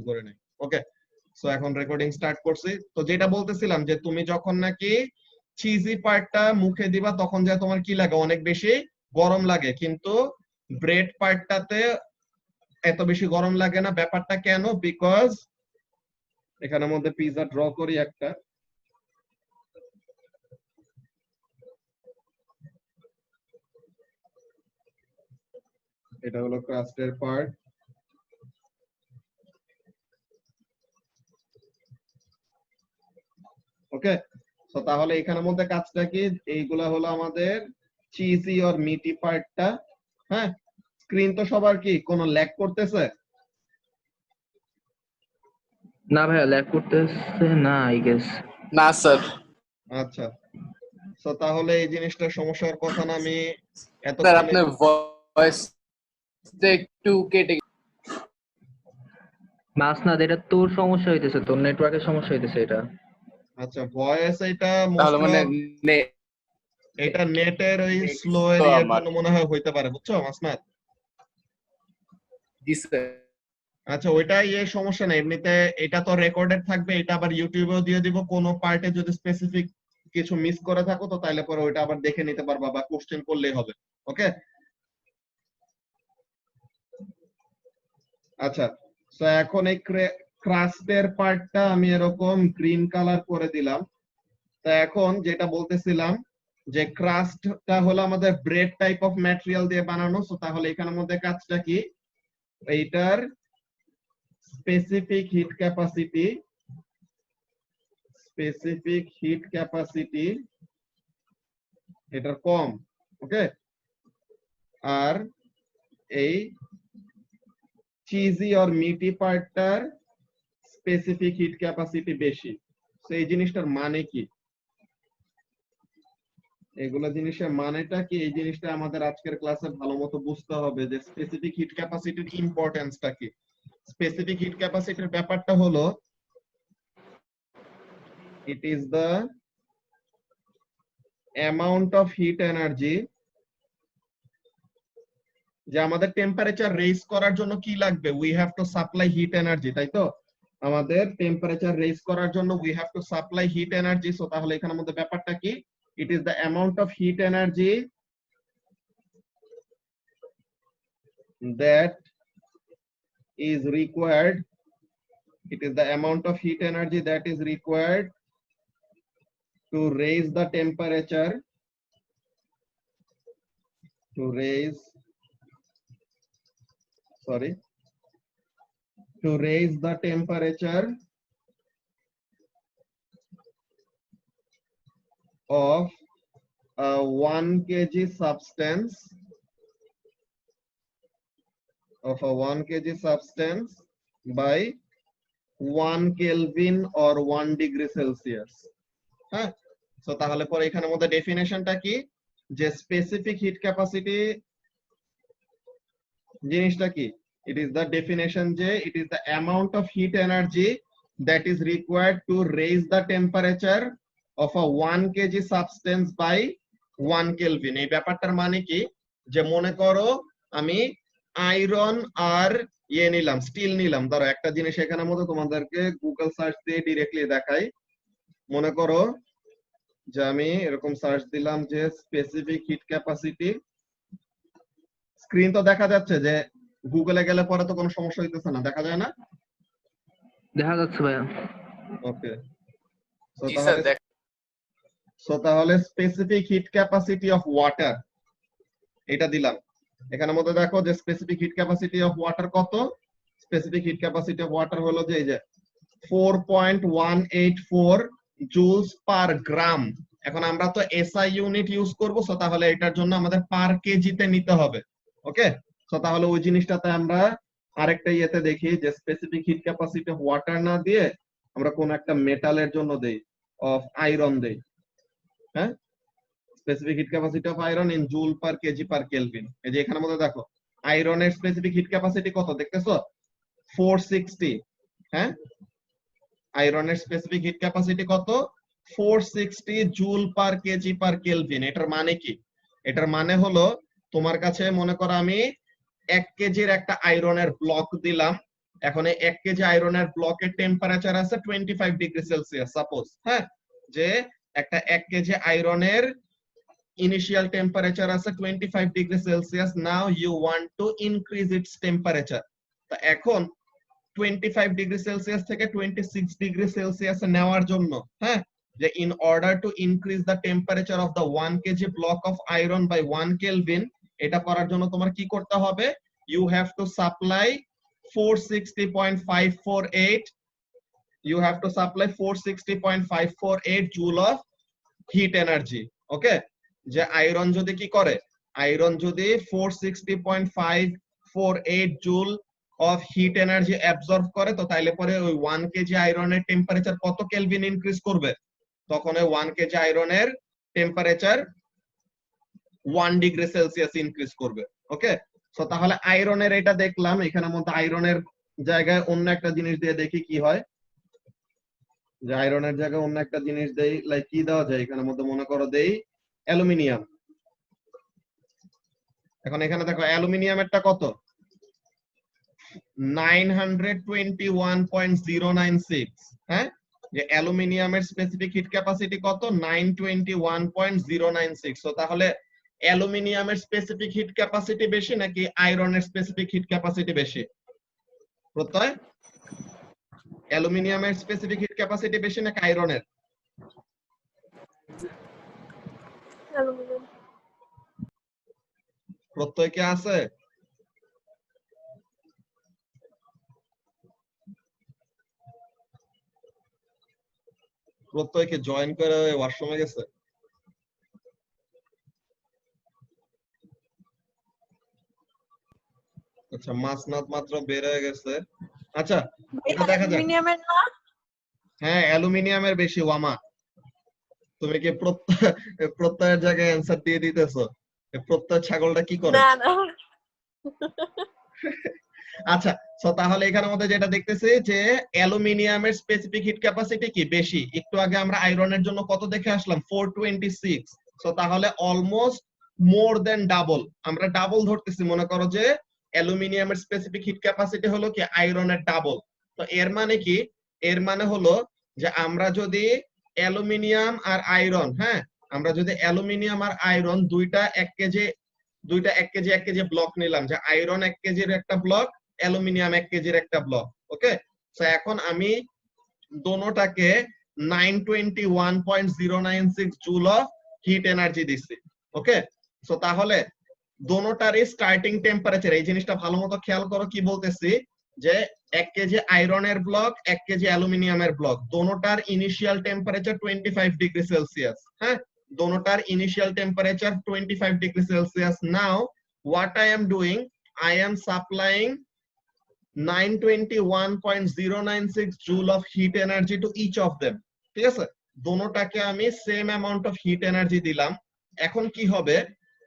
করে নেই। ওকে, সো এখন রেকর্ডিং স্টার্ট করছি। তো যেটা বলতেছিলাম যে তুমি যখন নাকি চিজি পার্টটা মুখে দিবা তখন যা তোমার কি লাগে, অনেক বেশি গরম লাগে, কিন্তু ব্রেড পার্টটাতে এত বেশি গরম লাগে না। ব্যাপারটা কেন? বিকজ এখানের মধ্যে পিজা ড্র করি একটা। এটা হলো ক্রাস্টের পার্ট। ওকে, তো তাহলে এখানের মধ্যে কাজটা কি, এইগুলা হলো আমাদের চিজি আর মিটি পার্টটা। হ্যাঁ, স্ক্রিন তো সবার কি কোনো ল্যাগ করতেছে? না ভাইয়া, ল্যাগ করতেছে না আই গেস। না স্যার। আচ্ছা, তো তাহলে এই জিনিসটার সমস্যার কথা না। আমি স্যার এতক্ষণে আপনার ভয়েসটা একটু কেটে মাসনাদ, এটা তোর সমস্যা হইতেছে, তোর নেটওয়ার্কের সমস্যা হইতেছে এটা। আচ্ছা, ভয়েস এটা তাহলে মোস্ট মানে এটা নেটের ওই স্লো তো এরিয়ার আমার জন্য মনে হয় হইতে পারে, বুঝছো মাসনাদ? জি স্যার। আচ্ছা, ওইটাই এই সমস্যা না। এমনিতে এটা তো রেকর্ডেড থাকবে, এটা আবার ইউটিউবেও দিয়ে দিব। কোনো পার্টে যদি স্পেসিফিক কিছু মিস করে থাকো তো তাইলে পরে ওইটা আবার দেখে নিতে পারবা বা কোশ্চেন করলেই হবে। ওকে, আচ্ছা, তো এখন এই ক্রাস্টের পার্টটা আমি এরকম গ্রিন কালার করে দিলাম। তো এখন যেটা বলতেছিলাম যে ক্রাস্টটা হলো আমাদের ব্রেড টাইপ অফ ম্যাটেরিয়াল দিয়ে বানানো। সো তাহলে এখানের মধ্যে কাজটা কি, এইটার স্পেসিফিক হিট ক্যাপাসিটি এটার কম। ওকে, আর এই চিজি আর মিটি পার্টটার স্পেসিফিক হিট ক্যাপাসিটি বেশি। তো এই জিনিসটার মানে কি, এগুলো জিনিসের মানেটা কি, এই জিনিসটা আমাদের আজকের ক্লাসে ভালো মতো বুঝতে হবে যে স্পেসিফিক হিট ক্যাপাসিটির ইম্পর্টেন্সটা কি। স্পেসিফিক হিট ক্যাপাসিটির ব্যাপারটা হলো ইট is the amount of heat energy, যে আমাদের টেম্পারেচার রেজ করার জন্য কি লাগবে, we have to supply hit energy, তাই তো? আমাদের টেম্পারেচার রেজ করার জন্য we have to supply hit energy. So তাহলে এখানের মধ্যে ব্যাপারটা কি, ইট is the amount of heat energy that is required, it is the amount of heat energy that is required to raise the temperature, to raise the temperature of a 1 kg substance, by 1 Kelvin or 1 degree Celsius. হ্যাঁ, so তাহলে পরে এখানের মধ্যে ডেফিনেশনটা কি, যে specific heat capacity জিনিসটা কি, ইট is the definition যে it is the amount of heat energy that is required to raise the temperature of a 1 kg substance by 1 kelvin. এই ব্যাপারটার মানে কি, যে মনে করো আমি আয়রন আর নিলাম, স্টিল নিলাম। ধরো একটা জিনিস এখানের মধ্যে তোমাদেরকে গুগল সার্চ দিয়ে ডিরেক্টলি দেখাই। মনে করো যে আমি এরকম সার্চ দিলাম যে স্পেসিফিক হিট ক্যাপাসিটি, স্ক্রিন তো দেখা যাচ্ছে, যে গুগলে গেলে পরে তো কোনো সমস্যা হইতেছে না, দেখা যায় না? দেখা যাচ্ছে ভাইয়া। ওকে, জি স্যার। তাহলে specific heat capacity of water এটা দিলাম। এখানের মধ্যে দেখো যে specific heat capacity of water কত, specific heat capacity of water হলো যে এই যে 4.184 জুলস পার গ্রাম। এখন আমরা তো এসআই ইউনিট ইউজ করব, সো তাহলে এটার জন্য আমাদের পার কেজিতে নিতে হবে। ওকে, সো তাহলে ওই জিনিসটাতে আমরা আরেকটা ইয়েতে দেখি যে specific heat capacity of water না দিয়ে আমরা কোন একটা মেটালের জন্য দেই, অফ আয়রন দেই। হ্যাঁ, specific heat capacity of iron in joule per KG per kelvin. এই যে এখানের মধ্যে দেখো আয়রনের স্পেসিফিক হিট ক্যাপাসিটি কত দেখতেছো, 460। হ্যাঁ, আয়রনের স্পেসিফিক হিট ক্যাপাসিটি কত, 460 joule per KG per kelvin. এটার মানে কি, এটার মানে হলো তোমার কাছে মনে করো আমি 1 কেজির একটা আয়রনের ব্লক দিলাম, এখন এই 1 কেজি আয়রনের ব্লকের টেম্পারেচার আছে 25 ডিগ্রি সেলসিয়াস সাপোজ, হ্যাঁ, যে একটা 1 কেজি আয়রনের ইনিশিয়াল টেম্পারেচার আছে 25 degree Celsius. Now you want to increase its temperature. তো এখন 25 ডিগ্রি সেলসিয়াস থেকে 26 ডিগ্রি সেলসিয়াস নেওয়ার জন্য, হ্যাঁ, যে in order to increase the temperature of the 1 kg block of iron by 1 kelvin, এটা করার জন্য তোমার কি করতে হবে? You have to supply 460.548, you have to supply 460.548 joule of heat energy. ওকে, যে আয়রন যদি কি করে, আয়রন যদি 460.548 joule of heat energy absorb করে, তো তাইলে পরে ওই 1 কেজি আয়রনের টেম্পারেচার কত কেলভিন ইনক্রিজ করবে? তখন ওই 1 কেজি আয়রনের টেম্পারেচার 1 ডিগ্রি সেলসিয়াস ইনক্রিজ করবে। ওকে, সো তাহলে আয়রনের এটা দেখলাম, এখানের মধ্যে আয়রনের জায়গায় অন্য একটা জিনিস দিয়ে দেখি কি হয়। যে আয়রনের জায়গায় অন্য একটা জিনিস দেই, লাইক কি দেওয়া যায় এখানের মধ্যে, মনে করো দেই অ্যালুমিনিয়াম। এখন এখানে দেখো অ্যালুমিনিয়ামেরটা কত, 921.096, হ্যাঁ, যে অ্যালুমিনিয়ামের স্পেসিফিক হিট ক্যাপাসিটি কত, 921.096। তো তাহলে অ্যালুমিনিয়ামের স্পেসিফিক হিট ক্যাপাসিটি বেশি নাকি আয়রনের স্পেসিফিক হিট ক্যাপাসিটি বেশি? প্রত্যয়, অ্যালুমিনিয়ামের স্পেসিফিক হিট ক্যাপাসিটি বেশি নাকি আয়রনের? প্রত্যয় কি আছে? প্রত্যয়কে জয়েন করে ওয়াশরুমে গেছে? আচ্ছা, মাসনাদ মাত্র বের হয়ে গেছে। আচ্ছা, এটা দেখা যাক। হ্যাঁ, অ্যালুমিনিয়ামের বেশি। ওয়ামা, তুমি কি প্রত্যয়ের জায়গায় অ্যানসার দিয়ে দিতেছো? প্রত্যয় ছাগলটা কি করে? না না আচ্ছা, সো তাহলে এখানের মধ্যে যেটা দেখতেছি যে অ্যালুমিনিয়ামের স্পেসিফিক হিট ক্যাপাসিটি কি বেশি। একটু আগে আমরা আয়রনের জন্য কত দেখে আসলাম, 426। সো তাহলে অলমোস্ট মোর দেন ডাবল, আমরা ডাবল ধরতেছি। মনে করো যে অ্যালুমিনিয়ামের স্পেসিফিক হিট ক্যাপাসিটি হলো কি আয়রনের ডাবল। তো এর মানে কি, এর মানে হলো যে আমরা যদি অ্যালুমিনিয়াম আর আয়রন, হ্যাঁ, আমরা যদি অ্যালুমিনিয়াম আর আয়রন দুইটা 1 কেজি ব্লক নিলাম, যে আয়রন 1 কেজির একটা ব্লক, অ্যালুমিনিয়াম 1 কেজির একটা ব্লক। ওকে, সো এখন আমি দোনোটাকে 921.096 জুল অফ হিট এনার্জি দিচ্ছি। ওকে, সো তাহলে দোনোটারই স্টার্টিং টেম্পারেচার, এই জিনিসটা ভালো মতো খেয়াল করো কি বলতেছি, যে 1 কেজি আয়রনের ব্লক, 1 কেজি অ্যালুমিনিয়ামের ব্লক, দোনোটার ইনিশিয়াল টেম্পারেচার 25 ডিগ্রি সেলসিয়াস। হ্যাঁ, দোনোটার initial temperature 25 degree Celsius. Now what I am doing, I am supplying 921.096 joule of heat energy to each of them. ঠিক আছে, দোনোটাকে আমি same amount of heat energy দিলাম। এখন কি হবে,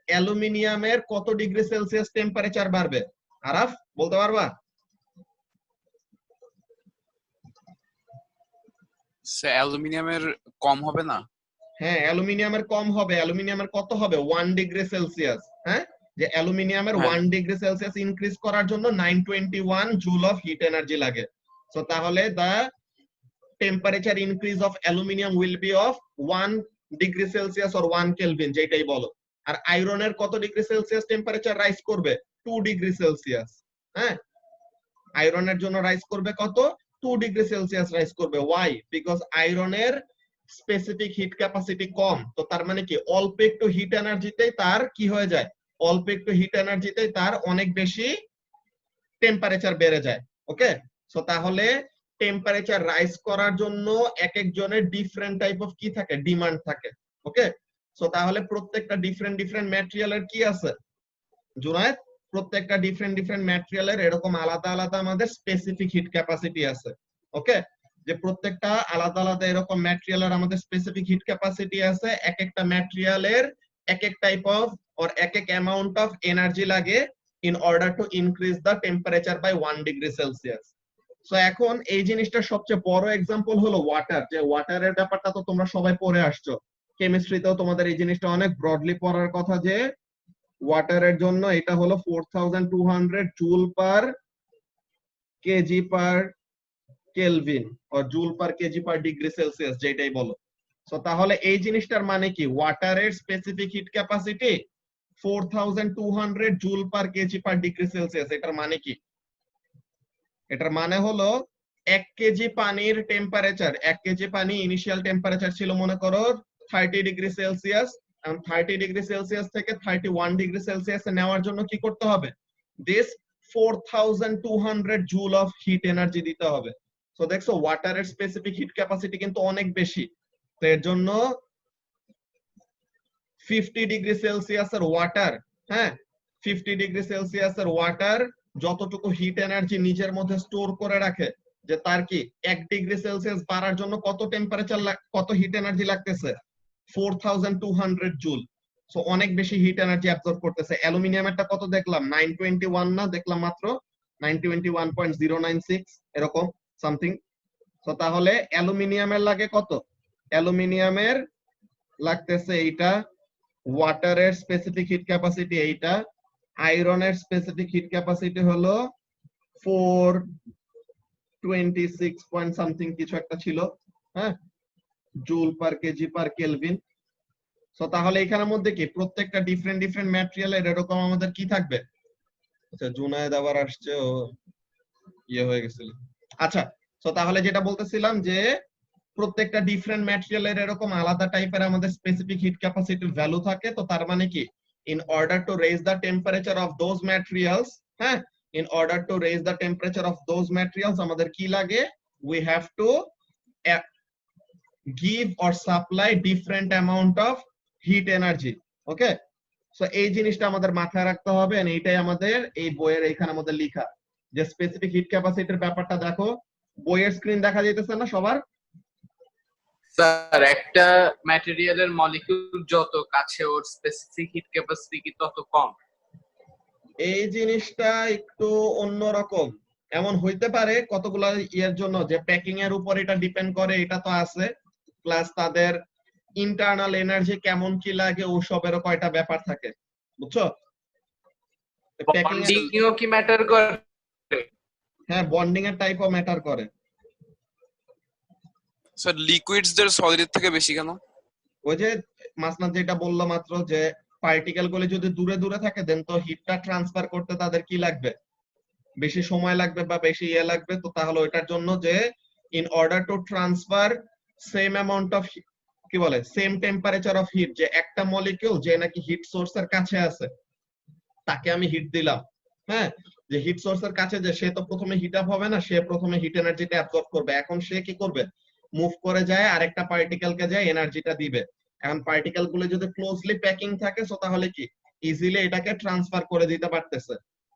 অ্যালুমিনিয়ামের কত ডিগ্রি সেলসিয়াস টেম্পারেচার বাড়বে? আরাফ, বলতে পারবা? অ্যালুমিনিয়ামের কম হবে না? হ্যাঁ, অ্যালুমিনিয়ামের কম হবে। অ্যালুমিনিয়ামের কত হবে, 1 ডিগ্রি সেলসিয়াস। হ্যাঁ, যে অ্যালুমিনিয়ামের 1 ডিগ্রি সেলসিয়াস ইনক্রিজ করার জন্য 921 জুল অফ হিট এনার্জি লাগে। সো তাহলে the temperature increase of aluminium will be of 1 degree Celsius or 1 kelvin, যেটাই বলো। আর আয়রনের কত ডিগ্রি সেলসিয়াস টেম্পারেচার রাইজ করবে? 2 ডিগ্রি সেলসিয়াস। হ্যাঁ, আয়রনের জন্য রাইজ করবে কত? 2 ডিগ্রি সেলসিয়াস রাইজ করবে। ওয়াই? বিকজ আয়রনের স্পেসিফিক হিট ক্যাপাসিটি কম। তো তার মানে কি, অল্প একটু হিট এনার্জিতেই তার কি হয়ে যায়, অল্প একটু হিট এনার্জিতেই তার অনেক বেশি টেম্পারেচার বেড়ে যায়। ওকে, সো তাহলে টেম্পারেচার রাইজ করার জন্য এক একজনের ডিফারেন্ট টাইপ অফ কি থাকে, ডিমান্ড থাকে। ওকে, সো তাহলে প্রত্যেকটা ডিফারেন্ট ম্যাটেরিয়ালের কি আছে জুনায়েদ, প্রত্যেকটা ডিফারেন্ট ম্যাটেরিয়ালের এরকম আলাদা আলাদা আমাদের স্পেসিফিক হিট ক্যাপাসিটি আছে। ওকে, যে প্রত্যেকটা আলাদা আলাদা এরকম ম্যাটেরিয়ালের আমাদের স্পেসিফিক হিট ক্যাপাসিটি আছে। এক একটা ম্যাটেরিয়ালের এক এক টাইপ অফ অর এক এক অ্যামাউন্ট অফ এনার্জি লাগে in order to increase the temperature by 1 degree Celsius. So এখন এই জিনিসটার সবচেয়ে বড় এক্সাম্পল হলো ওয়াটার। যে ওয়াটারের ব্যাপারটা তো তোমরা সবাই পড়ে আসছো, কেমিস্ট্রিতেও তোমাদের এই জিনিসটা অনেক ব্রডলি পড়ার কথা, যে ওয়াটারের জন্য এটা হলো 4200 joule per KG per kelvin or joule per KG per degree Celsius যেটাই বলো। সো তাহলে এই জিনিসটার মানে কি, ওয়াটারের specific heat capacity 4200 joule per KG per degree Celsius. এটার মানে কি? এটার মানে হলো 1 কেজি পানির টেম্পারেচার, 1 কেজি পানি ইনিশিয়াল টেম্পারেচার ছিল মনে করো 30 ডিগ্রি সেলসিয়াস, এবং 30 ডিগ্রি সেলসিয়াস থেকে 31 ডিগ্রি সেলসিয়াসে নেওয়ার জন্য কি করতে হবে? This 4200 joule of heat energy দিতে হবে। তো দেখছো ওয়াটারের স্পেসিফিক হিট ক্যাপাসিটি কিন্তু অনেক বেশি। তো এর জন্য 50 ডিগ্রি সেলসিয়াসের ওয়াটার, হ্যাঁ 50 ডিগ্রি সেলসিয়াসের ওয়াটার যতটুকু হিট এনার্জি নিজের মধ্যে স্টোর করে রাখে, যে তার কি 1 ডিগ্রি সেলসিয়াস বাড়ার জন্য কত টেম্পারেচার কত হিট এনার্জি লাগতেছে? 4200 জুল। সো অনেক বেশি হিট এনার্জি অ্যাবজর্ব করতেছে। অ্যালুমিনিয়ামেরটা কত দেখলাম? 921 না দেখলাম মাত্র 921.096 এরকম সামথিং। তো তাহলে অ্যালুমিনিয়ামের লাগে কত? অ্যালুমিনিয়ামের লাগতেছে এইটা, ওয়াটারের স্পেসিফিক হিট ক্যাপাসিটি এইটা, আয়রনের স্পেসিফিক হিট ক্যাপাসিটি হলো 426 পয়েন্ট সামথিং কিছু একটা ছিল, হ্যাঁ joule per KG per kelvin. So তাহলে এখানের মধ্যে কি প্রত্যেকটা ডিফারেন্ট ডিফারেন্ট ম্যাটেরিয়ালের এরকম আমাদের কি থাকবে? আচ্ছা জুনায়েদ আবার আসছে, ও ইয়ে হয়ে গেছিল। আচ্ছা সো তাহলে যেটা বলতেছিলাম যে প্রত্যেকটা ডিফারেন্ট ম্যাটেরিয়ালের এরকম আলাদা টাইপের আমাদের স্পেসিফিক হিট ক্যাপাসিটির ভ্যালু থাকে। তো তার মানে কি, in order to raise the temperature of those materials, হ্যাঁ in order to raise the temperature of those materials আমাদের কি লাগে? We have to give or supply different amount of heat energy. Okay, so এই জিনিসটা আমাদের মাথায় রাখতে হবে, and এইটাই আমাদের এই বইয়ের এখানে আমাদের লেখা যে স্পেসিফিক হিট ক্যাপাসিটির ব্যাপারটা। দেখো বইয়ের স্ক্রিন দেখা যাইতেছে না সবার? স্যার একটা ম্যাটেরিয়ালের মলিকিউল যত কাছে ওর স্পেসিফিক হিট ক্যাপাসিটি কি তত কম? এই জিনিসটা একটু অন্যরকম। এমন হইতে পারে কতগুলা ইয়ের জন্য যে প্যাকিং এর উপর এটা ডিপেন্ড করে, এটা তো আছে, প্লাস তাদের ইন্টারনাল এনার্জি কেমন কি লাগে ওসবেরও কয়টা ব্যাপার থাকে, বুঝছো? প্যাকিং এর, বন্ডিংও কি ম্যাটার করে? হ্যাঁ বন্ডিং এর টাইপও ম্যাটার করে। স্যার লিকুইডস দের সলিডের থেকে বেশি কেন? ওই যে মাসনাদ যেটা বললো মাত্র, যে পার্টিকেল গুলো যদি দূরে দূরে থাকে দেন তো হিটটা ট্রান্সফার করতে তাদের কি লাগবে? বেশি সময় লাগবে বা বেশি ইয়ে লাগবে। তো তাহলে ওইটার জন্য যে in order to transfer same amount of, কি বলে, সেম টেম্পারেচার অফ হিট, যে একটা মলিকিউল যে নাকি হিট সোর্সের কাছে আছে তাকে আমি হিট দিলাম, হ্যাঁ যে হিট সোর্সের কাছে, যে সে তো প্রথমে হিট আপ হবে না, সে প্রথমে হিট এনার্জিটা অ্যাবজর্ব করবে। এখন সে কি করবে? মুভ করে যায় আরেকটা পার্টিকেলকে যায় এনার্জিটা দিবে। এখন পার্টিকেল গুলো যদি ক্লোজলি প্যাকিং থাকে সো তাহলে কি ইজিলি এটাকে ট্রান্সফার করে দিতে পারতেছে।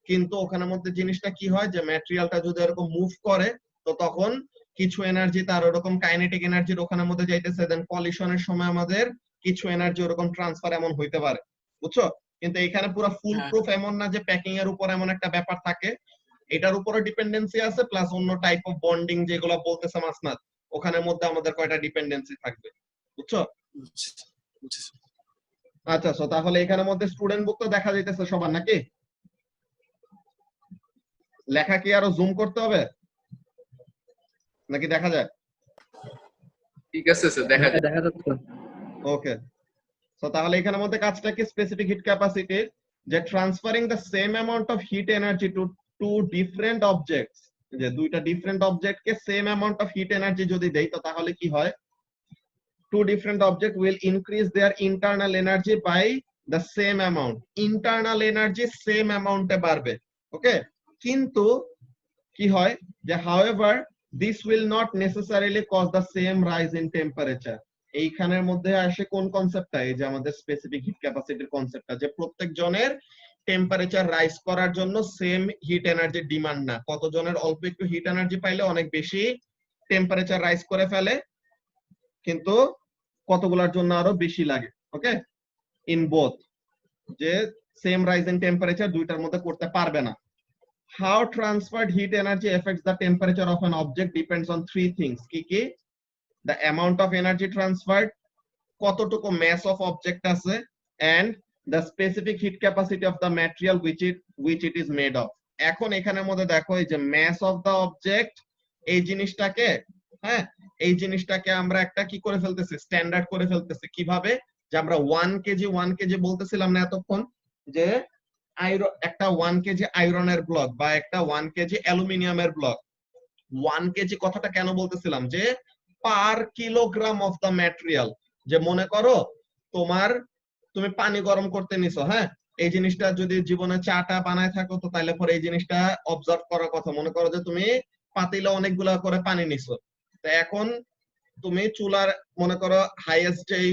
কিন্তু ওখানের মধ্যে জিনিসটা কি হয়, যে ম্যাটেরিয়ালটা যদি এরকম মুভ করে তো তখন কিছু এনার্জি তার ওরকম কাইনেটিক এনার্জির ওখানের মধ্যে যাইতেছে, দেন কলিশনের সময় আমাদের কিছু এনার্জি ওরকম ট্রান্সফার এমন হইতে পারে, বুঝছো? কিন্তু এখানে পুরো ফুল প্রুফ এমন না যে প্যাকিং এর উপর এমন একটা ব্যাপার থাকে, এটার উপরে ডিপেন্ডেন্সি আছে, প্লাস অন্য টাইপ অফ বন্ডিং যেগুলো বলতেছে মাসনাদ, ওখানের মধ্যে আমাদের কয়টা ডিপেন্ডেন্সি থাকবে, বুঝছো? আচ্ছা সো তাহলে এখানের মধ্যে স্টুডেন্ট বুক তো দেখা যাইতেছে সবার নাকি? লেখা কি আরো জুম করতে হবে নাকি দেখা যায়? ঠিক আছে স্যার, দেখা যায়। দেখা যাচ্ছে। ওকে, সো তাহলে এখানের মধ্যে কাজটা কি স্পেসিফিক হিট ক্যাপাসিটি, যে transferring the same amount of heat energy to to different objects, যে দুইটা ডিফারেন্ট অবজেক্টকে same amount of heat energy যদি দেই তো তাহলে কি হয়? Two different objects will increase their internal energy by the same amount. Internal energy same amount এ বাড়বে, ওকে? কিন্তু কি হয় যে however this will not necessarily cause the same rise in temperature. এইখানের মধ্যে আসে কোন কনসেপ্টটা? এই যে আমাদের স্পেসিফিক হিট ক্যাপাসিটির কনসেপ্টটা, যে প্রত্যেক জনের টেম্পারেচার রাইজ করার জন্য সেম হিট এনার্জি ডিমান্ড না। কতজনের অল্প একটু হিট এনার্জি পাইলে অনেক বেশি টেম্পারেচার রাইজ করে ফেলে, কিন্তু কতগুলোর জন্য আরো বেশি লাগে, ওকে? ইন বোথ, যে সেম রাইজ ইন টেম্পারেচার দুইটার মধ্যে করতে পারবে না। How transferred heat energy affects the temperature of an object depends on three things. কি কি? The amount of energy transferred, কতটুকু mass of object আছে, and the specific heat capacity of the material which it is made of. এখন এখানের মধ্যে দেখো এই যে ম্যাস অফ দা অবজেক্ট, এই জিনিসটাকে, হ্যাঁ, এই জিনিসটাকে আমরা একটা কি করে ফেলতেছি, স্ট্যান্ডার্ড করে ফেলতেছি। কিভাবে? যে আমরা 1 কেজি বলতেছিলাম না এতক্ষণ, যে একটা 1 কেজি আয়রনের ব্লক বা একটা 1 কেজি অ্যালুমিনিয়ামের ব্লক, 1 কেজি কথাটা কেন বলতেছিলাম, যে per kilogram of the material. যে মনে করো তুমি পানি গরম করতে নিছো, হ্যাঁ, এই জিনিসটা যদি জীবনে চাটা বানায় থাকো, তো তাইলে পরে এই জিনিসটা অবজার্ভ করার কথা। মনে করো যে তুমি পাতিলে অনেকগুলা করে পানি নিছো, তো এখন তুমি চুলার, মনে করো হাইয়েস্ট যেই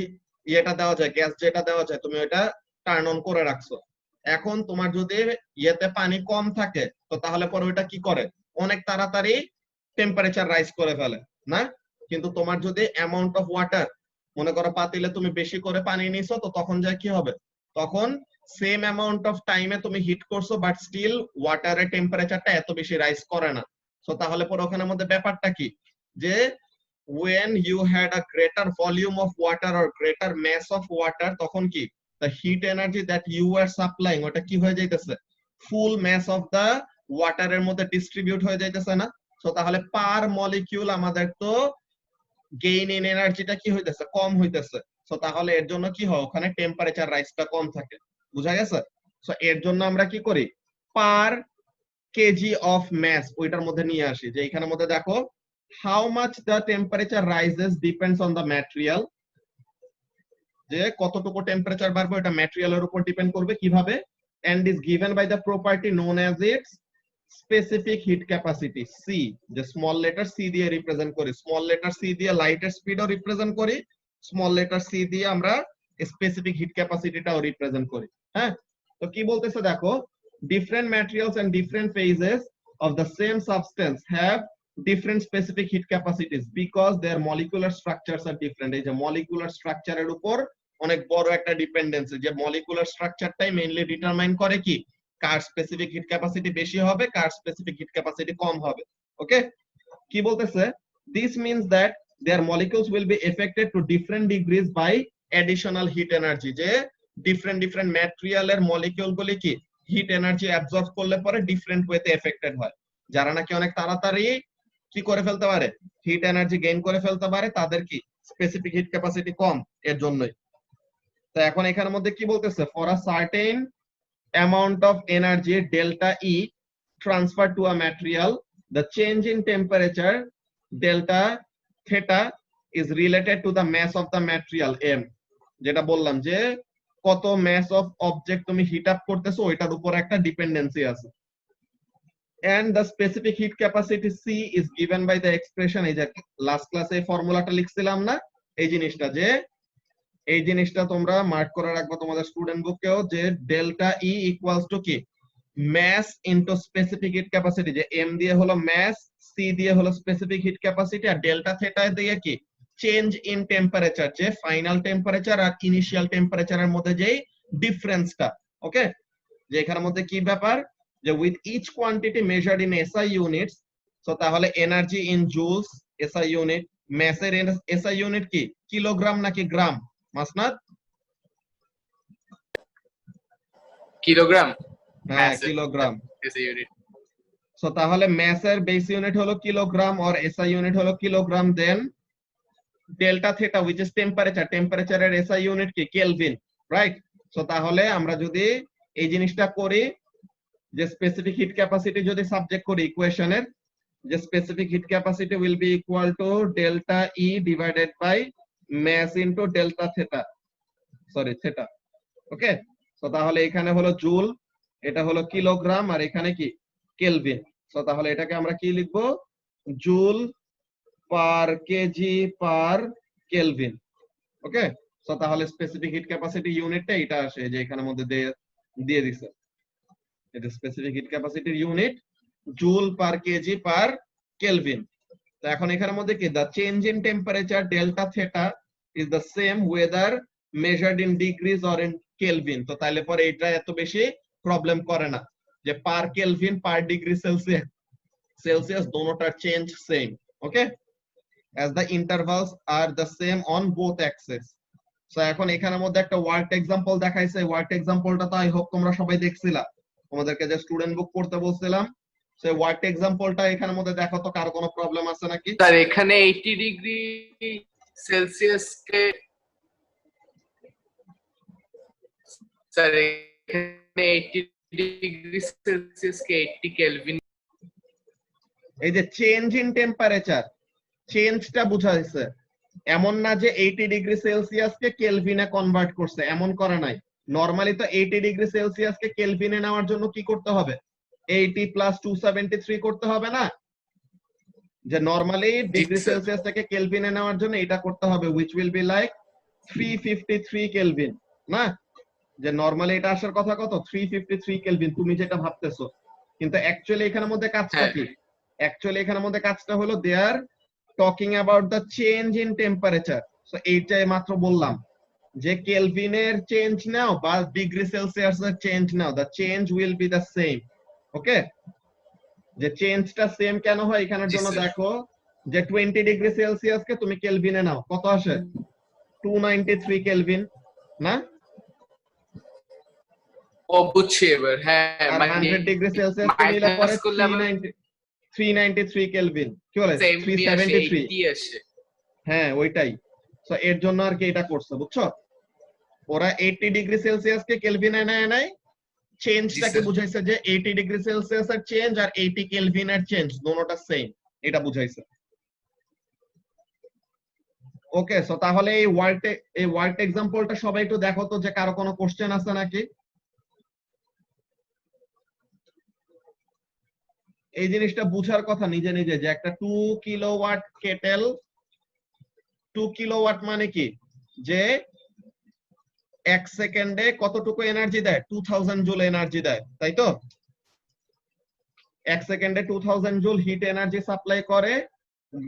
ইয়েটা দেওয়া যায়, গ্যাস যেটা দেওয়া যায়, তুমি ওটা টার্ন অন করে রাখছো। এখন তোমার যদি ইয়েতে পানি কম থাকে, তো তাহলে পরে ওইটা কি করে, অনেক তাড়াতাড়ি টেম্পারেচার রাইজ করে ফেলে না? কিন্তু তোমার যদি অ্যামাউন্ট অফ ওয়াটার, মনে করো পাতিলে তুমি বেশি করে পানি নিছো, তো তখন যায় কি হবে, তখন সেম অ্যামাউন্ট অফ টাইমে তুমি হিট করছো, বাট স্টিল ওয়াটারের টেম্পারেচারটা এত বেশি রাইজ করে না। তো তাহলে পরে ওখানের মধ্যে ব্যাপারটা কি, যে when you had a greater volume of water or greater mass of water, তখন কি, the heat energy that you were supplying, ওটা কি হয়ে যাইতেছে, ফুল mass of the water এর মধ্যে ডিস্ট্রিবিউট হয়ে যাইতেছে না? সো তাহলে পার মলিকিউল আমাদের তো গেইন ইন এনার্জিটা কি হইতেছে, কম হইতেছে। সো তাহলে এর জন্য কি হয়, ওখানে টেম্পারেচার রাইজটা কম থাকে। বুঝা গেছে? সো এর জন্য আমরা কি করি, পার কেজি অফ ম্যাস ওইটার মধ্যে নিয়ে আসি, যে এখানের মধ্যে দেখো how much the temperature rises depends on the material, যে কতটুকু টেম্পারেচার বাড়বে এটা ম্যাটেরিয়ালের উপর ডিপেন্ড করবে। কিভাবে? and is given by the property known as its specific heat capacity, c, যে স্মল লেটার c দিয়ে রিপ্রেজেন্ট করি, স্মল লেটার c দিয়ে লাইটের স্পিডও রিপ্রেজেন্ট করি, স্মল লেটার c দিয়ে আমরা স্পেসিফিক হিট ক্যাপাসিটিটাও রিপ্রেজেন্ট করি। হ্যাঁ, তো কি বলতেছে দেখো, different materials and different phases of the same substance have different specific heat capacities because their molecular structures are different। এই যে মলিকুলার স্ট্রাকচারের উপর অনেক বড় একটা ডিপেন্ডেন্সি, যে মলিকুলার স্ট্রাকচারটাই মেইনলি ডিটারমাইন করে কি, কার স্পেসিফিক হিট ক্যাপাসিটি বেশি হবে, কার স্পেসিফিক হিট ক্যাপাসিটি কম হবে। ওকে, কি বলতেছে, this means that their molecules will be affected to different degrees by additional heat energy, যে ডিফারেন্ট ম্যাটেরিয়ালের মলিকিউল গুলি কি হিট এনার্জি অ্যাবজর্ব করলে পরে ডিফারেন্ট ওয়েতে এফেক্টেড হয়। যারা নাকি অনেক তাড়াতাড়ি কি করে ফেলতে পারে, হিট এনার্জি গেইন করে ফেলতে পারে, তাদের কি স্পেসিফিক হিট ক্যাপাসিটি কম, এর জন্যই। তো এখন এখানের মধ্যে কি বলতেছে, for a certain amount of energy delta E transferred to a material, the change in temperature delta theta is related to the mass of the material m, যেটা বললাম যে কত mass of object তুমি হিট আপ করতেছো ওইটার উপর একটা dependency আছে। and the specific heat capacity C is given by the expression, এই যে লাস্ট ক্লাসে এই ফর্মুলাটা লিখছিলাম না, এই জিনিসটা, যে এই জিনিসটা তোমরা মার্ক করে রাখবো তোমাদের স্টুডেন্ট বুকেও, যে ডেল্টা ই ইকুয়ালস টু কি, mass into specific heat capacity, যে এম দিয়ে হলো ম্যাস, সি দিয়ে হলো স্পেসিফিক হিট ক্যাপাসিটি, আর ডেল্টা থেটা দিয়ে কি, চেঞ্জ ইন টেম্পারেচার, যে ফাইনাল টেম্পারেচার আর ইনিশিয়াল টেম্পারেচারের মধ্যে যেই ডিফারেন্সটা। ওকে, যে এখানের মধ্যে কি ব্যাপার, যে with each quantity measured in SI units, so তাহলে energy in joules SI unit, ম্যাসের এসআই ইউনিট কি, কিলোগ্রাম নাকি গ্রাম মাসনাদ? কিলোগ্রাম। হ্যাঁ, কিলোগ্রাম। ইউনিট। সো তাহলে ম্যাসের বেস ইউনিট হলো কিলোগ্রাম আর এসআই ইউনিট হলো kilogram, then delta theta which is টেম্পারেচারের এসআই ইউনিট কি, কেলভিন, রাইট? সো তাহলে আমরা যদি এই জিনিসটা করি, যে স্পেসিফিক হিট ক্যাপাসিটি যদি সাবজেক্ট করি ইকুয়েশনের, যে specific heat capacity will be equal to delta E divided by mass into delta theta, sorry theta. Okay, so তাহলে এখানে হলো জুল, এটা হলো কিলোগ্রাম, আর এখানে কি, কেলভিন। সো তাহলে এটাকে আমরা কি লিখবো, joule per KG per kelvin. Okay, so তাহলে স্পেসিফিক হিট ক্যাপাসিটি ইউনিটটা এটা আসে, যে এখানের মধ্যে দিয়ে দিছে, এটা স্পেসিফিক হিট ক্যাপাসিটির unit joule per KG per kelvin. তো এখন এখানের মধ্যে কি, the change in temperature delta theta is the same whether measured in degrees or in Kelvin। তো তাহলে পরে এটা এত বেশি প্রবলেম করে না, যে per kelvin per degree Celsius দোনোটার change same. Okay, as the intervals are the same on both axes। So এখন এখানের মধ্যে একটা ওয়ার্ক এক্সাম্পল দেখাইছে, ওয়ার্ক এক্সাম্পলটা তো আই হোপ তোমরা সবাই দেখছিলা, তোমাদেরকে যে স্টুডেন্ট বুক পড়তে বলছিলাম সেই ওয়ার্ক এক্সাম্পলটা এখানের মধ্যে দেখো তো কারো কোনো প্রবলেম আছে নাকি? স্যার এখানে 80 ডিগ্রি সেলসিয়াসকে স্যার এখানে 80 ডিগ্রি সেলসিয়াসকে 80 কেলভিন এই যে চেঞ্জ ইন টেম্পারেচার, চেঞ্জটা বুঝাইছে, এমন না যে 80 ডিগ্রি সেলসিয়াসকে কেলভিনে কনভার্ট করছে, এমন করা নাই। নরমালি তো 80 ডিগ্রি সেলসিয়াসকে কেলভিনে নেওয়ার জন্য কি করতে হবে? 80 প্লাস 273 করতে হবে না? যে নরমালি ডিগ্রি স্যার। সেলসিয়াস থেকে কেলভিনে নেওয়ার জন্য এটা করতে হবে, which will be like 353 kelvin না? যে নরমালি এটা আসার কথা কত? 353 কেলভিন, তুমি যেটা ভাবতেছো। কিন্তু অ্যাকচুয়ালি এখানের মধ্যে কাজটা হ্যাঁ। কি? অ্যাকচুয়ালি এখানের মধ্যে কাজটা হলো they are talking about the change in temperature. So এইটাই মাত্র বললাম যে কেলভিনের চেঞ্জ নাও বা ডিগ্রি সেলসিয়াসের change now, the change will be the same. Okay, যে চেঞ্জটা সেম কেন হয় এখানের জি, জন্য স্যার। দেখো যে 20 ডিগ্রি সেলসিয়াসকে তুমি কেলভিনে নাও, কত আসে? 293 কেলভিন না? ও বুঝছি এবার, হ্যাঁ আর মানে 100 ডিগ্রি সেলসিয়াস কে নিলে পরে মাইনাস করলে আমার 393 কেলভিন, কি বলে সেম 373। 80 আসে। হ্যাঁ ওইটাই। সো এর জন্য আর কি এটা করছে, বুঝছো? ওরা 80 ডিগ্রি সেলসিয়াস কে কেলভিনে নেয় নাই, চেঞ্জটাকে স্যার। বুঝাইছে যে 80 ডিগ্রি সেলসিয়াস এর চেঞ্জ আর 80 কেলভিন এর চেঞ্জ দুটোটা সেম, এটা বুঝাইছে। ওকে, সো তাহলে এই ওয়ার্ক এক্সাম্পলটা সবাই একটু দেখো তো যে কারো কোনো কোশ্চেন আছে নাকি? এই জিনিসটা বুঝার কথা নিজে নিজে যে একটা 2 কিলোওয়াট কেটেল, 2 কিলোওয়াট মানে কি? যে 1 সেকেন্ডে কতটুকু এনার্জি দেয়? 2000 জুল এনার্জি দেয়, তাই তো? 1 সেকেন্ডে 2000 জুল হিট এনার্জি সাপ্লাই করে।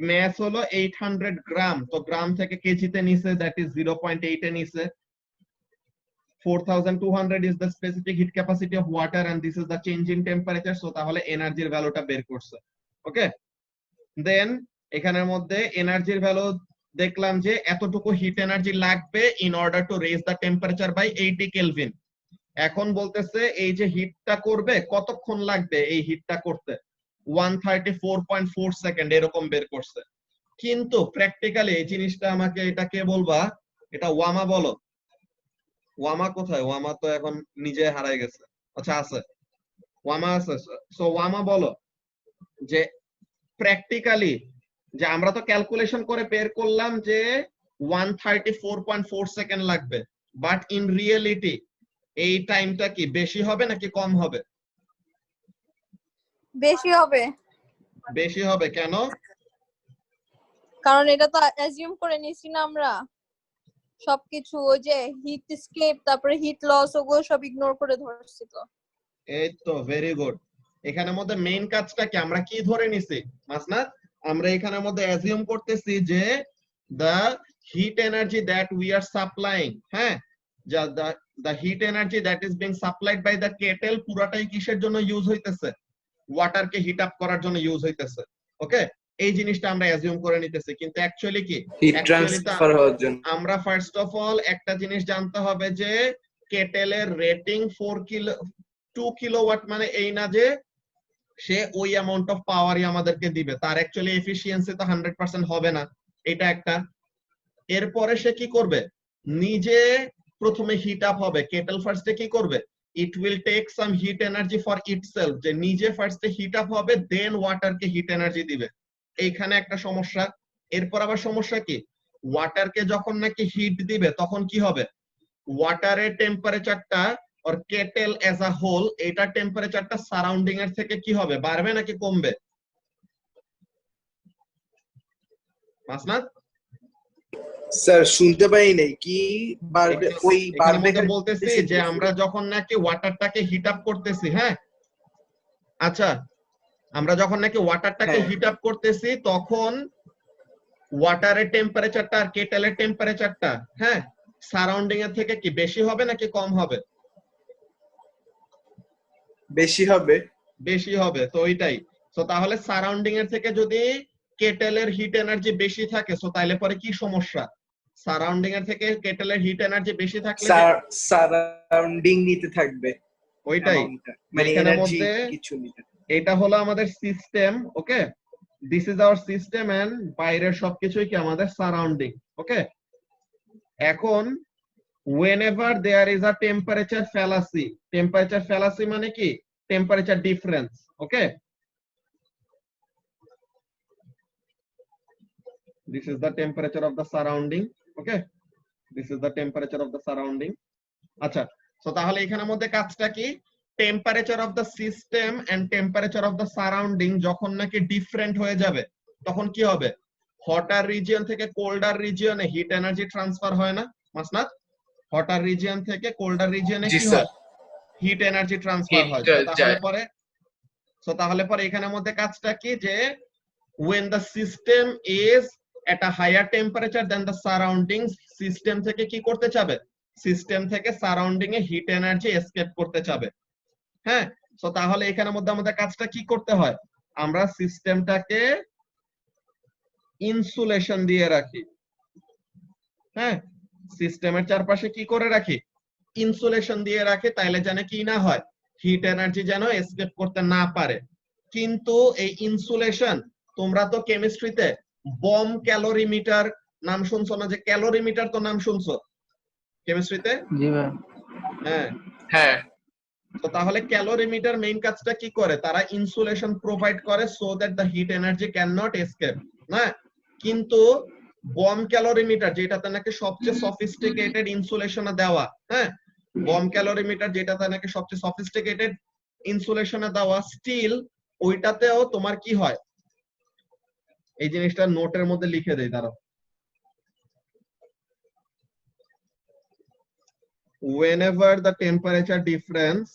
ম্যাস হলো 800 গ্রাম, তো গ্রাম থেকে কেজিতে নিছে, দ্যাট ইজ 0.8 এ নিছে। 4200 is the specific heat capacity of water and this is the change in temperature, so তাহলে এনার্জির ভ্যালুটা বের করছে। ওকে, দেন এখানের মধ্যে এনার্জির ভ্যালু দেখলাম যে এতটুকু হিট এনার্জি লাগবে in order to raise the temperature by 80 kelvin. এখন বলতেছে এই যে হিটটা করবে কতক্ষণ লাগবে এই হিটটা করতে? 134.4 সেকেন্ড এরকম বের করছে। কিন্তু প্র্যাকটিক্যালি এই জিনিসটা আমাকে এটা কে বলবা? এটা ওয়ামা বলো। ওয়ামা কোথায়? ওয়ামা তো এখন নিজে হারায় গেছে। আচ্ছা আছে, ওয়ামা আছে। সো ওয়ামা বলো যে প্র্যাকটিক্যালি যে আমরা তো ক্যালকুলেশন করে বের করলাম যে 134.4 সেকেন্ড লাগবে, বাট ইন রিয়েলিটি এই টাইমটা কি বেশি হবে নাকি কম হবে? বেশি হবে, বেশি হবে। কেন? কারণ এটা তো অ্যাজিউম করে নিছি না আমরা সবকিছু, ওই যে হিট স্কেপ তারপরে হিট লস ওগুলো সব ইগনোর করে ধরছি তো। এই তো ভেরি গুড। এখানের মধ্যে মেইন কাজটা কি আমরা কি ধরে নিছি মাসনাদ? আমরা এখানের মধ্যে অ্যাজিউম করতেছি যে the heat energy that we are supplying, হ্যাঁ, the heat energy that is being supplied by the kettle পুরাটাই কিসের জন্য ইউজ হইতেছে? ওয়াটারকে হিট আপ করার জন্য ইউজ হইতেছে। ওকে, এই জিনিসটা আমরা অ্যাজিউম করে নিতেছি, কিন্তু অ্যাকচুয়ালি কি? হিট Actually তো ট্রান্সফার হওয়ার জন্য আমরা ফার্স্ট অফ অল একটা জিনিস জানতে হবে যে কেটেলের রেটিং 2 কিলোওয়াট মানে এই না যে সে ওই অ্যামাউন্ট অফ পাওয়ারই আমাদেরকে দিবে, তার অ্যাকচুয়ালি এফিশিয়েন্সি তো 100% হবে না, এটা একটা। এরপরে সে কি করবে? নিজে প্রথমে হিট আপ হবে। কেটেল ফার্স্টে কি করবে? It will take some heat energy for itself, যে নিজে ফার্স্টে হিট আপ হবে দেন ওয়াটারকে হিট এনার্জি দিবে। এইখানে একটা সমস্যা। এরপর আবার সমস্যা কি? ওয়াটারকে যখন নাকি হিট দিবে তখন কি হবে? ওয়াটারের টেম্পারেচারটা আর কেটেল এজ আ হোল এটা টেম্পারেচারটা সারাউন্ডিং এর থেকে কি হবে? বাড়বে নাকি কমবে? মাসনাদ স্যার শুনতে পাই নাই কি বাড়বে? ওই এখানে বাড়বে মধ্যে বলতেছি যে আমরা যখন নাকি ওয়াটারটাকে হিট আপ করতেছি, হ্যাঁ আচ্ছা, আমরা যখন নাকি ওয়াটারটাকে হ্যাঁ। হিট আপ করতেছি তখন ওয়াটারের টেম্পারেচারটা আর কেটেলের টেম্পারেচারটা, হ্যাঁ, সারাউন্ডিং এর থেকে কি বেশি হবে নাকি কম হবে? বেশি হবে। বেশি হবে, তো ওইটাই। সো তাহলে সারাউন্ডিং এর থেকে যদি কেটেলের হিট এনার্জি বেশি থাকে, সো তাইলে পরে কি সমস্যা? সারাউন্ডিং এর থেকে কেটেলের হিট এনার্জি বেশি থাকলে সারাউন্ডিং নিতে থাকবে। ওইটাই অ্যামাউন্টটা মানে এখানের এনার্জি মধ্যে কিছু নিতে। এটা হলো আমাদের system, okay, this is our system and বাইরের সবকিছুই কি আমাদের সারাউন্ডিং, ওকে। এখন whenever there is a temperature fallacy মানে কি temperature difference, okay, this is the temperature of the surrounding, okay, this is the temperature of the surrounding. আচ্ছা, so তাহলে এখানের মধ্যে কাজটা কি, temperature of the system and temperature of the surrounding যখন নাকি ডিফারেন্ট হয়ে যাবে তখন কি হবে, হটার রিজিয়ন থেকে কোল্ডার রিজিয়নে হিট এনার্জি ট্রান্সফার হয় না মাসনাত? হটার রিজিয়ন থেকে কোল্ডার রিজিয়নে জি কি স্যার, হয়, হিট এনার্জি ট্রান্সফার হয়। হিট তাহলে পরে এখানের মধ্যে কাজটা কি যে when the system is at a higher temperature than the surroundings, system থেকে কি করতে চাবে, সিস্টেম থেকে সারাউন্ডিং এ হিট এনার্জি এসকেপ করতে চাবে। হ্যাঁ, সো তাহলে এখানের মধ্যে আমাদের কাজটা কি করতে হয়, আমরা সিস্টেমটাকে ইনসুলেশন দিয়ে রাখি। হ্যাঁ, সিস্টেমের চারপাশে কি করে রাখি, ইনসুলেশন দিয়ে রাখি, তাইলে যেন কি না হয়, হিট এনার্জি যেন এসকেপ করতে না পারে। কিন্তু এই ইনসুলেশন, তোমরা তো কেমিস্ট্রিতে বম ক্যালোরিমিটার নাম শুনছো না, যে ক্যালোরিমিটার তো নাম শুনছো কেমিস্ট্রিতে? জি ভাই। হ্যাঁ, হ্যাঁ তো তাহলে ক্যালোরিমিটার মেইন কাজটা কি করে, তারা ইনসুলেশন প্রোভাইড করে so that the heat energy can not escape না। কিন্তু বম ক্যালোরিমিটার যেটাতে নাকি সবচেয়ে সফিস্টিকেটেড ইনসুলেশনে দেওয়া, হ্যাঁ, বম ক্যালোরিমিটার যেটাতে নাকি সবচেয়ে সফিস্টিকেটেড ইনসুলেশনে দেওয়া, স্টিল ওইটাতেও তোমার কি হয়, এই জিনিসটা নোটের মধ্যে লিখে দেই দাঁড়াও। whenever the temperature difference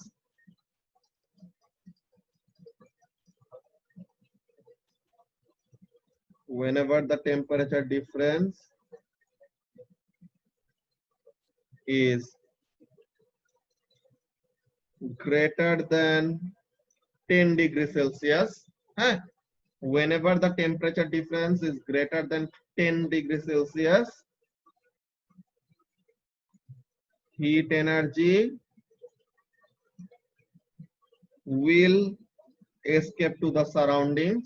is greater than 10 degrees Celsius, হ্যাঁ, whenever the temperature difference is greater than 10 degrees Celsius, heat energy will escape to the surroundings,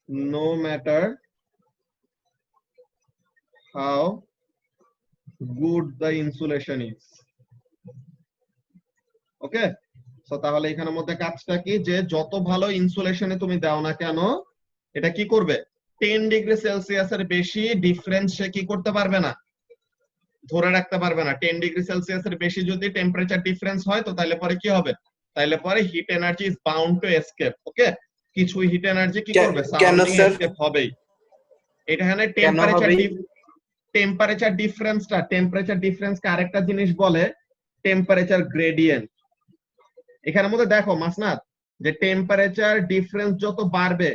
no matter how good the insulation is, okay. So তাহলে এখানের মধ্যে কাজটা কি, যে যত ভালো ইনসুলেশনে তুমি দাও না কেন, এটা কি করবে, 10 ডিগ্রি সেলসিয়াসের বেশি ডিফারেন্স সে কি করতে পারবে না, ধরে রাখতে পারবে না। 10 ডিগ্রি সেলসিয়াসের বেশি যদি টেম্পারেচার ডিফারেন্স হয় তো তাহলে পরে কি হবে, তাহলে পরে heat energy is bound to escape, okay, কিছু হিট এনার্জি কি করবে, সারাউন্ডিং এসকেপ হবেই। এখানে টেম্পারেচার ডিফারেন্সকে আরেকটা জিনিস বলে টেম্পারেচার গ্রেডিয়েন্ট। এখানের মধ্যে দেখো মাসনাত, যে টেম্পারেচার ডিফারেন্স যত বাড়বে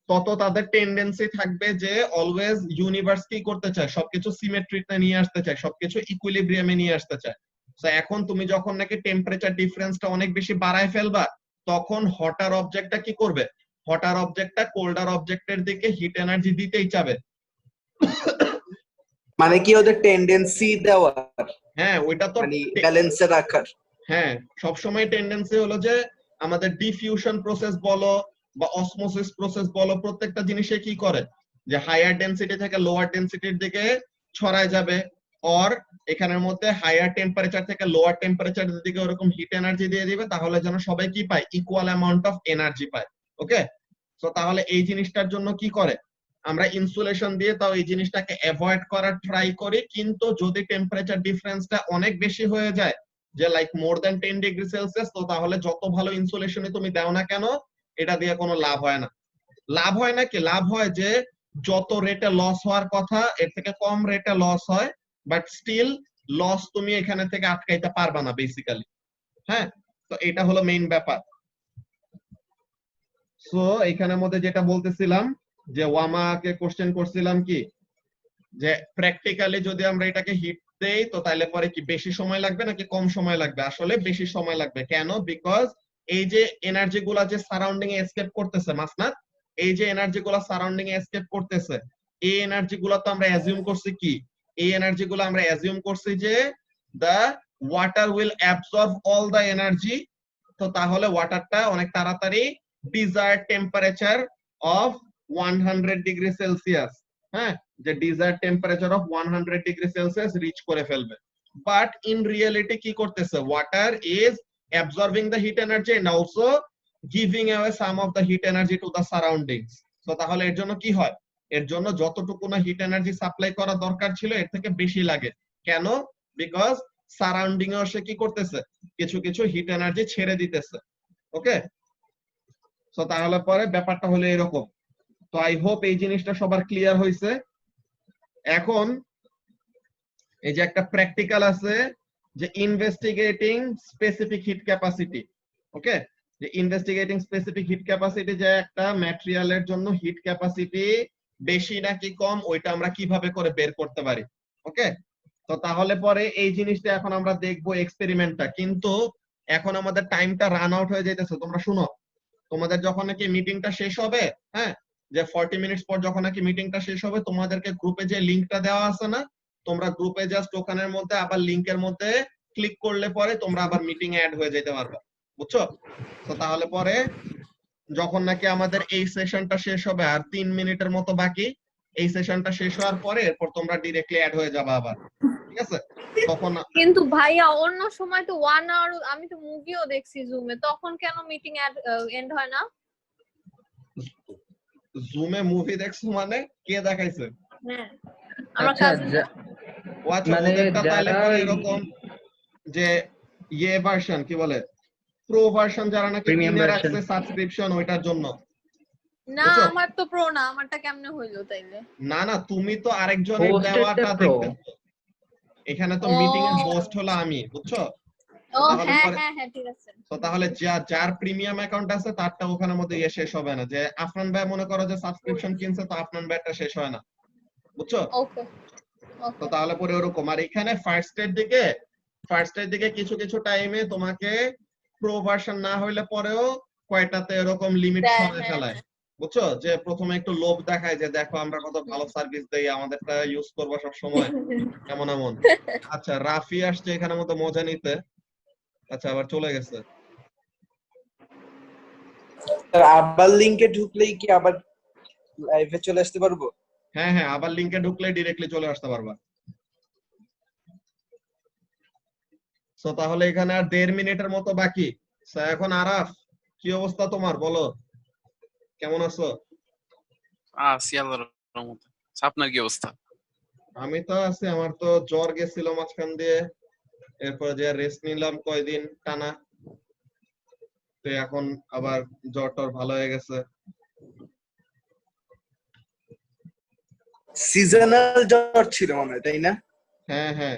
তত তাদের টেন্ডেন্সি থাকবে যে অলওয়েজ ইউনিভার্স কি করতে চায়, সবকিছু সিমেট্রিতে নিয়ে আসতে চায়, সবকিছু ইকুইলিব্রিয়ামে নিয়ে আসতে চায়। তো এখন তুমি যখন নাকি টেম্পারেচার ডিফারেন্সটা অনেক বেশি বাড়ায় ফেলবা, তখন হটার অবজেক্টটা কি করবে, হটার অবজেক্টটা কোল্ডার অবজেক্টের দিকে হিট এনার্জি দিতেই চাবে। মানে কি ওদের টেন্ডেন্সি দেওয়ার, হ্যাঁ, ওইটা তো মানে ব্যালেন্সে রাখার। হ্যাঁ, সবসময় টেন্ডেন্সি হলো যে আমাদের ডিফিউশন প্রসেস বলো বা অসমোসিস প্রসেস বলো, প্রত্যেকটা জিনিসে কি করে, যে হায়ার ডেনসিটি থেকে লোয়ার ডেনসিটির দিকে ছড়ায় যাবে, অর এখানের মধ্যে হায়ার টেম্পারেচার থেকে লোয়ার টেম্পারেচারের দিকে ওরকম হিট এনার্জি দিয়ে দিবে, তাহলে যেন সবাই কি পায়, ইকুয়াল অ্যামাউন্ট অফ এনার্জি পায়, ওকে। সো তাহলে এই জিনিসটার জন্য কি করে, আমরা ইনসুলেশন দিয়ে তাও এই জিনিসটাকে অ্যাভয়েড করার ট্রাই করি। কিন্তু যদি টেম্পারেচার ডিফারেন্সটা অনেক বেশি হয়ে যায়, যে like more than 10 degree Celsius, তো তাহলে যত ভালো ইনসুলেশনে তুমি দাও না কেন, এটা দিয়ে কোনো লাভ হয় না। লাভ হয় না কি, লাভ হয় যে যত রেটে লস হওয়ার কথা এর থেকে কম রেটে লস হয়, বাট স্টিল লস তুমি এখানে থেকে আটকাইতে পারবা না বেসিক্যালি। হ্যাঁ, তো এটা হলো মেইন ব্যাপার। সো এখানের মধ্যে যেটা বলতেছিলাম, যে ওয়ামাকে কোশ্চেন করছিলাম কি, যে প্র্যাকটিক্যালি যদি আমরা এটাকে হিট দেই তো তাহলে পরে কি বেশি সময় লাগবে নাকি কম সময় লাগবে? আসলে বেশি সময় লাগবে। কেন? বিকজ এই যে এনার্জি গুলা যে সারাউন্ডিং এ এসকেপ করতেছে মাসনাত, এই যে এনার্জি গুলা সারাউন্ডিং এ এসকেপ করতেছে, এই এনার্জি গুলা তো আমরা অ্যাজিউম করছি কি, এই এনার্জি গুলো আমরা অ্যাজিউম করছি যে the water will absorb all the energy। তো তাহলে ওয়াটারটা অনেক তাড়াতাড়ি desired temperature of 100 degree Celsius, হ্যাঁ, যে desired temperature of 100 degree Celsius reach করে ফেলবে। বাট ইন রিয়েলিটি কি করতেছে, water is absorbing the heat energy and also giving away some of the heat energy to the surroundings. তো তাহলে এর জন্য কি হয়, এর জন্য যতটুকু না হিট এনার্জি সাপ্লাই করা দরকার ছিল এর থেকে বেশি লাগে। কেন? বিকজ সারাউন্ডিং এ সে কি করতেছে, কিছু কিছু হিট এনার্জি ছেড়ে দিতেছে। ওকে, সো তাহলে পরে ব্যাপারটা হলো এরকম। তো আই হোপ এই জিনিসটা সবার ক্লিয়ার হয়েছে। এখন এই যে একটা প্র্যাকটিক্যাল আছে যে ইনভেস্টিগেটিং স্পেসিফিক হিট ক্যাপাসিটি। ওকে, যে ইনভেস্টিগেটিং স্পেসিফিক হিট ক্যাপাসিটি, যে একটা ম্যাটেরিয়ালের জন্য হিট ক্যাপাসিটি বেশি নাকি কম ওইটা আমরা কিভাবে করে বের করতে পারি। ওকে, তো তাহলে পরে এই জিনিসটা এখন আমরা দেখবো এক্সপেরিমেন্টটা, কিন্তু এখন আমাদের টাইমটা রান আউট হয়ে যাইতেছে। তোমরা শুনো, তোমাদের যখন নাকি মিটিংটা শেষ হবে, হ্যাঁ, যে 40 মিনিটস পর যখন নাকি মিটিংটা শেষ হবে, তোমাদেরকে গ্রুপে যে লিংকটা দেওয়া আছে না, তোমরা গ্রুপে জাস্ট ওখানের মধ্যে আবার লিংকের মধ্যে ক্লিক করলে পরে তোমরা আবার মিটিং এ অ্যাড হয়ে যেতে পারবে, বুঝছো? তো তাহলে পরে যখন নাকি আমাদের এই সেশনটা শেষ হবে আর 3 মিনিটের মতো বাকি, এই সেশনটা শেষ হওয়ার পরে এরপর তোমরা ডিরেক্টলি অ্যাড হয়ে যাবে আবার, ঠিক আছে? তখন কিন্তু ভাইয়া অন্য সময় তো 1 আওয়ার, আমি তো মুভিও দেখছি জুমে, তখন কেন মিটিং এন্ড হয় না? জুমে মুভি দেখছো মানে কে দেখাইছে? হ্যাঁ, আমরা আচ্ছা, কাজিন। ও আচ্ছা, মানে ওদেরটা তাহলে যারা পরে এরকম যে ইয়ে ভার্সন কি বলে, প্রো ভার্সন যারা নাকি প্রিমিয়াম কিনে ভার্সন, রাখছে সাবস্ক্রিপশন ওইটার জন্য, না বুঝছো? আমার তো প্রো না, আমারটা কেমনে হইলো তাইলে? না না, তুমি তো আরেকজনের হোস্টেডটা দেওয়াটা প্রো। দেখতেছো, এখানে তো ও মিটিং এর হোস্ট হলো আমি, বুঝছো? ও তাহলে হ্যাঁ পরে হ্যাঁ হ্যাঁ, ঠিক আছে। তো তাহলে যার প্রিমিয়াম অ্যাকাউন্ট আছে তারটা ওখানের মধ্যে ইয়ে শেষ হবে না, যে আফরান ভাই মনে করো যে সাবস্ক্রিপশন কিনছে তো আফরান ভাইটা শেষ হয় না, বুঝছো? ওকে তো ওকে। তাহলে পরে ওরকম। আর এখানে ফার্স্ট এর দিকে কিছু কিছু টাইমে তোমাকে প্রো ভার্সন না হইলে পরেও কয়টাতে এরকম লিমিট হ্যাঁ সরায় হ্যাঁ ফেলায়, হ্যাঁ। বুঝছো? যে প্রথমে একটু লোভ দেখায় যে দেখো আমরা কত ভালো সার্ভিস দেই, আমাদেরটা ইউজ করবো সব সময়, এমন এমন। আচ্ছা, রাফি আসছে এখানে মতো মজা নিতে। আচ্ছা, আবার চলে গেছে। স্যার আবার লিংকে ঢুকলেই কি আবার লাইভে চলে আসতে পারবো? হ্যাঁ হ্যাঁ, আবার লিংকে ঢুকলে ডিরেক্টলি চলে আসতে পারবা। সো তাহলে এখানে আর 1.5 মিনিটের মতো বাকি। So, এখন আরাফ, কি অবস্থা তোমার, বলো কেমন আছো? আছি আল্লাহর রহমতে। আপনার কি অবস্থা? আমি তো আছি, আমার তো জ্বর গেছিল মাঝখান দিয়ে, এরপর যে রেস্ট নিলাম কয়দিন টানা, তো এখন আবার জ্বর টর ভালো হয়ে গেছে। সিজনাল জ্বর ছিল মনে হয়, তাই না? হ্যাঁ হ্যাঁ,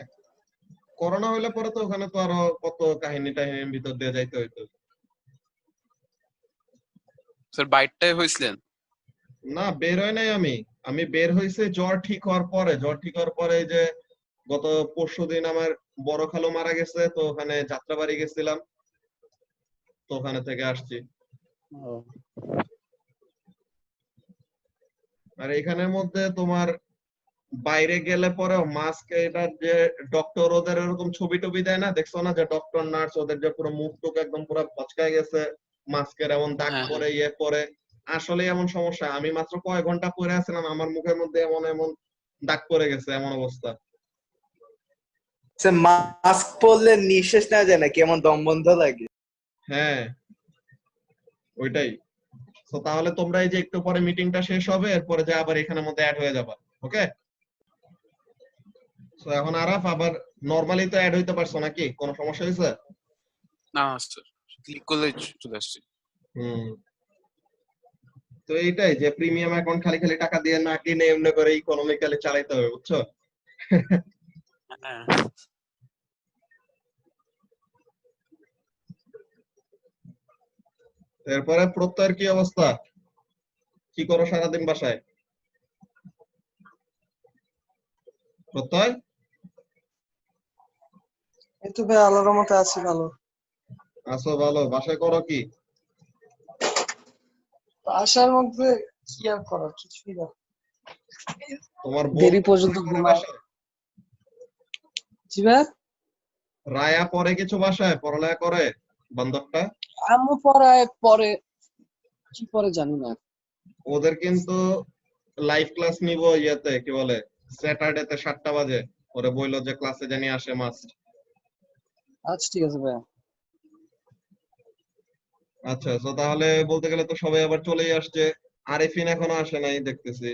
করোনা হইলে পরে তো ওখানে তো আরো কত কাহিনী টাহিনীর ভিতর দিয়ে যাইতে হইতো। স্যার বাইরটাই হয়েছিলেন? না, বের হয় নাই আমি, আমি বের হইছে জ্বর ঠিক হওয়ার পরে। জ্বর ঠিক হওয়ার পরে এই যে গত পরশুদিন আমার বড় খালু মারা গেছে, তো ওখানে যাত্রাবাড়ি গেছিলাম, তো ওখানে থেকে আসছি। আর এখানের মধ্যে তোমার বাইরে গেলে পরেও মাস্ক, এটার যে ডক্টর ওদের এরকম ছবি টবি দেয় না, দেখছো না, যে ডক্টর নার্স ওদের যে পুরো মুখ টুক একদম পুরো পচকায় গেছে, মাস্কের এমন দাগ হ্যাঁ পরে ইয়ে পরে। আসলে এমন সমস্যা, আমি মাত্র কয়েক ঘন্টা পরে আছিলাম, আমার মুখের মধ্যে এমন এমন দাগ পড়ে গেছে, এমন অবস্থা। স্যার মাস্ক পরলে নিঃশ্বাস নেওয়া যায় না, কেমন দম বন্ধ লাগে। হ্যাঁ, ওইটাই। তো তাহলে তোমরা এই যে একটু পরে মিটিংটা শেষ হবে, এরপরে যে আবার এখানের মধ্যে অ্যাড হয়ে যাবা। ওকে, তো এখন আরাফ আবার নরমালি তো অ্যাড হইতে পারছো নাকি, কোনো সমস্যা হয়েছে? না স্যার, ক্লিক করলে চলে আসছে। হুম, তো এইটাই যে প্রিমিয়াম অ্যাকাউন্ট খালি খালি টাকা দিয়ে না কিনে এমনি করে ইকোনমিক্যালি চালাইতে হবে, বুঝছো? হ্যাঁ এরপরে প্রত্যয়ের কি অবস্থা, কি করো সারাদিন বাসায়? প্রত্যয়, এই তো ভাই আল্লাহর রহমতে আছি ভালো। আছো ভালো, বাসায় করো কি? বাসার মধ্যে কি আর করার কিছুই না, তোমার বোন দেরি পর্যন্ত পড়ে ঘুমায়। বাসায়? জি ভাই, রায়া পরে কিছু বাসায় পড়ালেখা করে বান্ধবটা? আম্মু পড়ায়, পরে কি পরে জানি না। ওদের কিন্তু লাইভ ক্লাস নিব ইয়েতে কি বলে স্যাটারডেতে 7টা বাজে। ওরে বললো যে ক্লাসে জানি আসে মাস্ট। আচ্ছা ঠিক আছে ভাই। আচ্ছা, তো তাহলে বলতে গেলে তো সবাই আবার চলেই আসছে। আরিফিন এখনো আসে নাই দেখতেছি।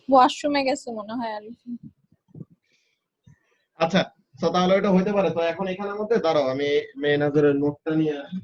ওয়াশরুমে গেছে মনে হয় আর আচ্ছা, তো তাহলে ওটা হইতে পারে। তো এখন এখানের মধ্যে দাঁড়াও, আমি মেহনাজের নোটটা নিয়ে আসি।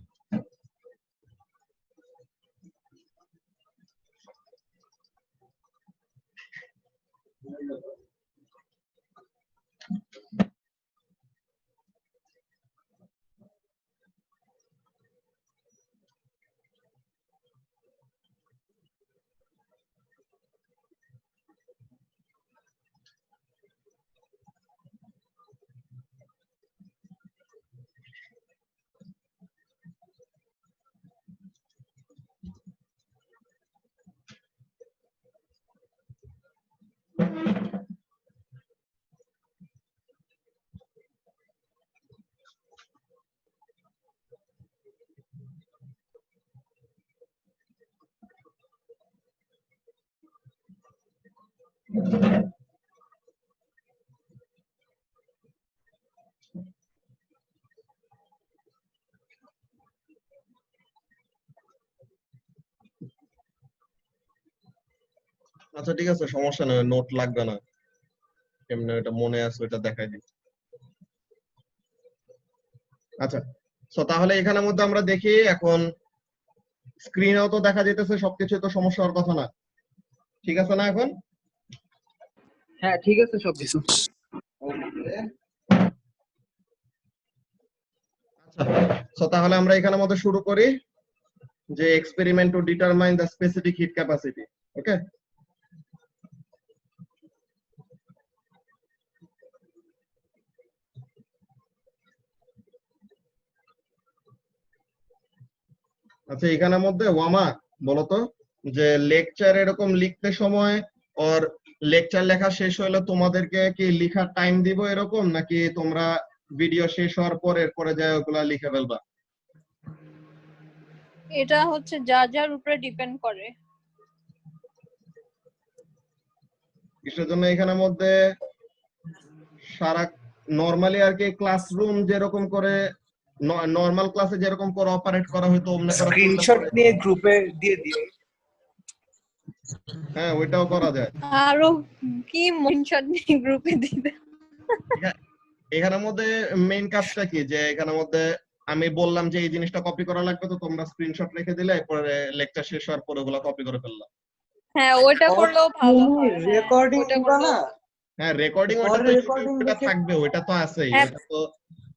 আচ্ছা ঠিক আছে, সমস্যা নেই, নোট লাগবে না। এমনি এটা মনে আছে, ওটা দেখাই দিই। আচ্ছা, তো তাহলে এখানের মধ্যে আমরা দেখি এখন স্ক্রিনেও তো দেখা যেতেছে সবকিছু, তো সমস্যা হওয়ার কথা না। ঠিক আছে না এখন? হ্যাঁ ঠিক আছে জি সবকিছু। স্যার। আচ্ছা, তো তাহলে আমরা এখানের মধ্যে শুরু করি যে experiment to determine the specific heat capacity. Okay, আচ্ছা এখানের মধ্যে ওয়ামা বলতো যে লেকচার এরকম লিখতে সময় ওর লেকচার লেখা শেষ হলে তোমাদেরকে কি লিখার টাইম দিব এরকম, নাকি তোমরা ভিডিও শেষ হওয়ার পরে এরপরে যায় ওগুলা লিখে ফেলবা? এটা হচ্ছে যার যার উপরে ডিপেন্ড করে। কিসের জন্য এখানের মধ্যে সারা নরমালি আর কি ক্লাসরুম যেরকম করে নরমাল ক্লাসে যেরকম করে অপারেট করা হয়তো অমনি করে করলে স্ক্রিনশট পরে। নিয়ে গ্রুপে দিয়ে দিও। হ্যাঁ, ওইটাও করা যায়। আরো কি মনশট নিয়ে গ্রুপে দিবে। এখানের মধ্যে মেইন কাজটা কি, যে এখানের মধ্যে আমি বললাম যে এই জিনিসটা কপি করা লাগবে, তো তোমরা স্ক্রিনশট রেখে দিলে পরে লেকচার শেষ হওয়ার পরে ওগুলা কপি করে ফেললাম। হ্যাঁ ওইটা করলেও ভালো তুমি হয়। হ্যাঁ রেকর্ডিং ওইটা দিবা করলেও না, ভালো। হ্যাঁ, রেকর্ডিং ওইটা পরে তো রেকর্ডিং ইউটিউবে দেখে। থাকবে, ওইটা তো আছেই। হ্যাঁ ওইটা তো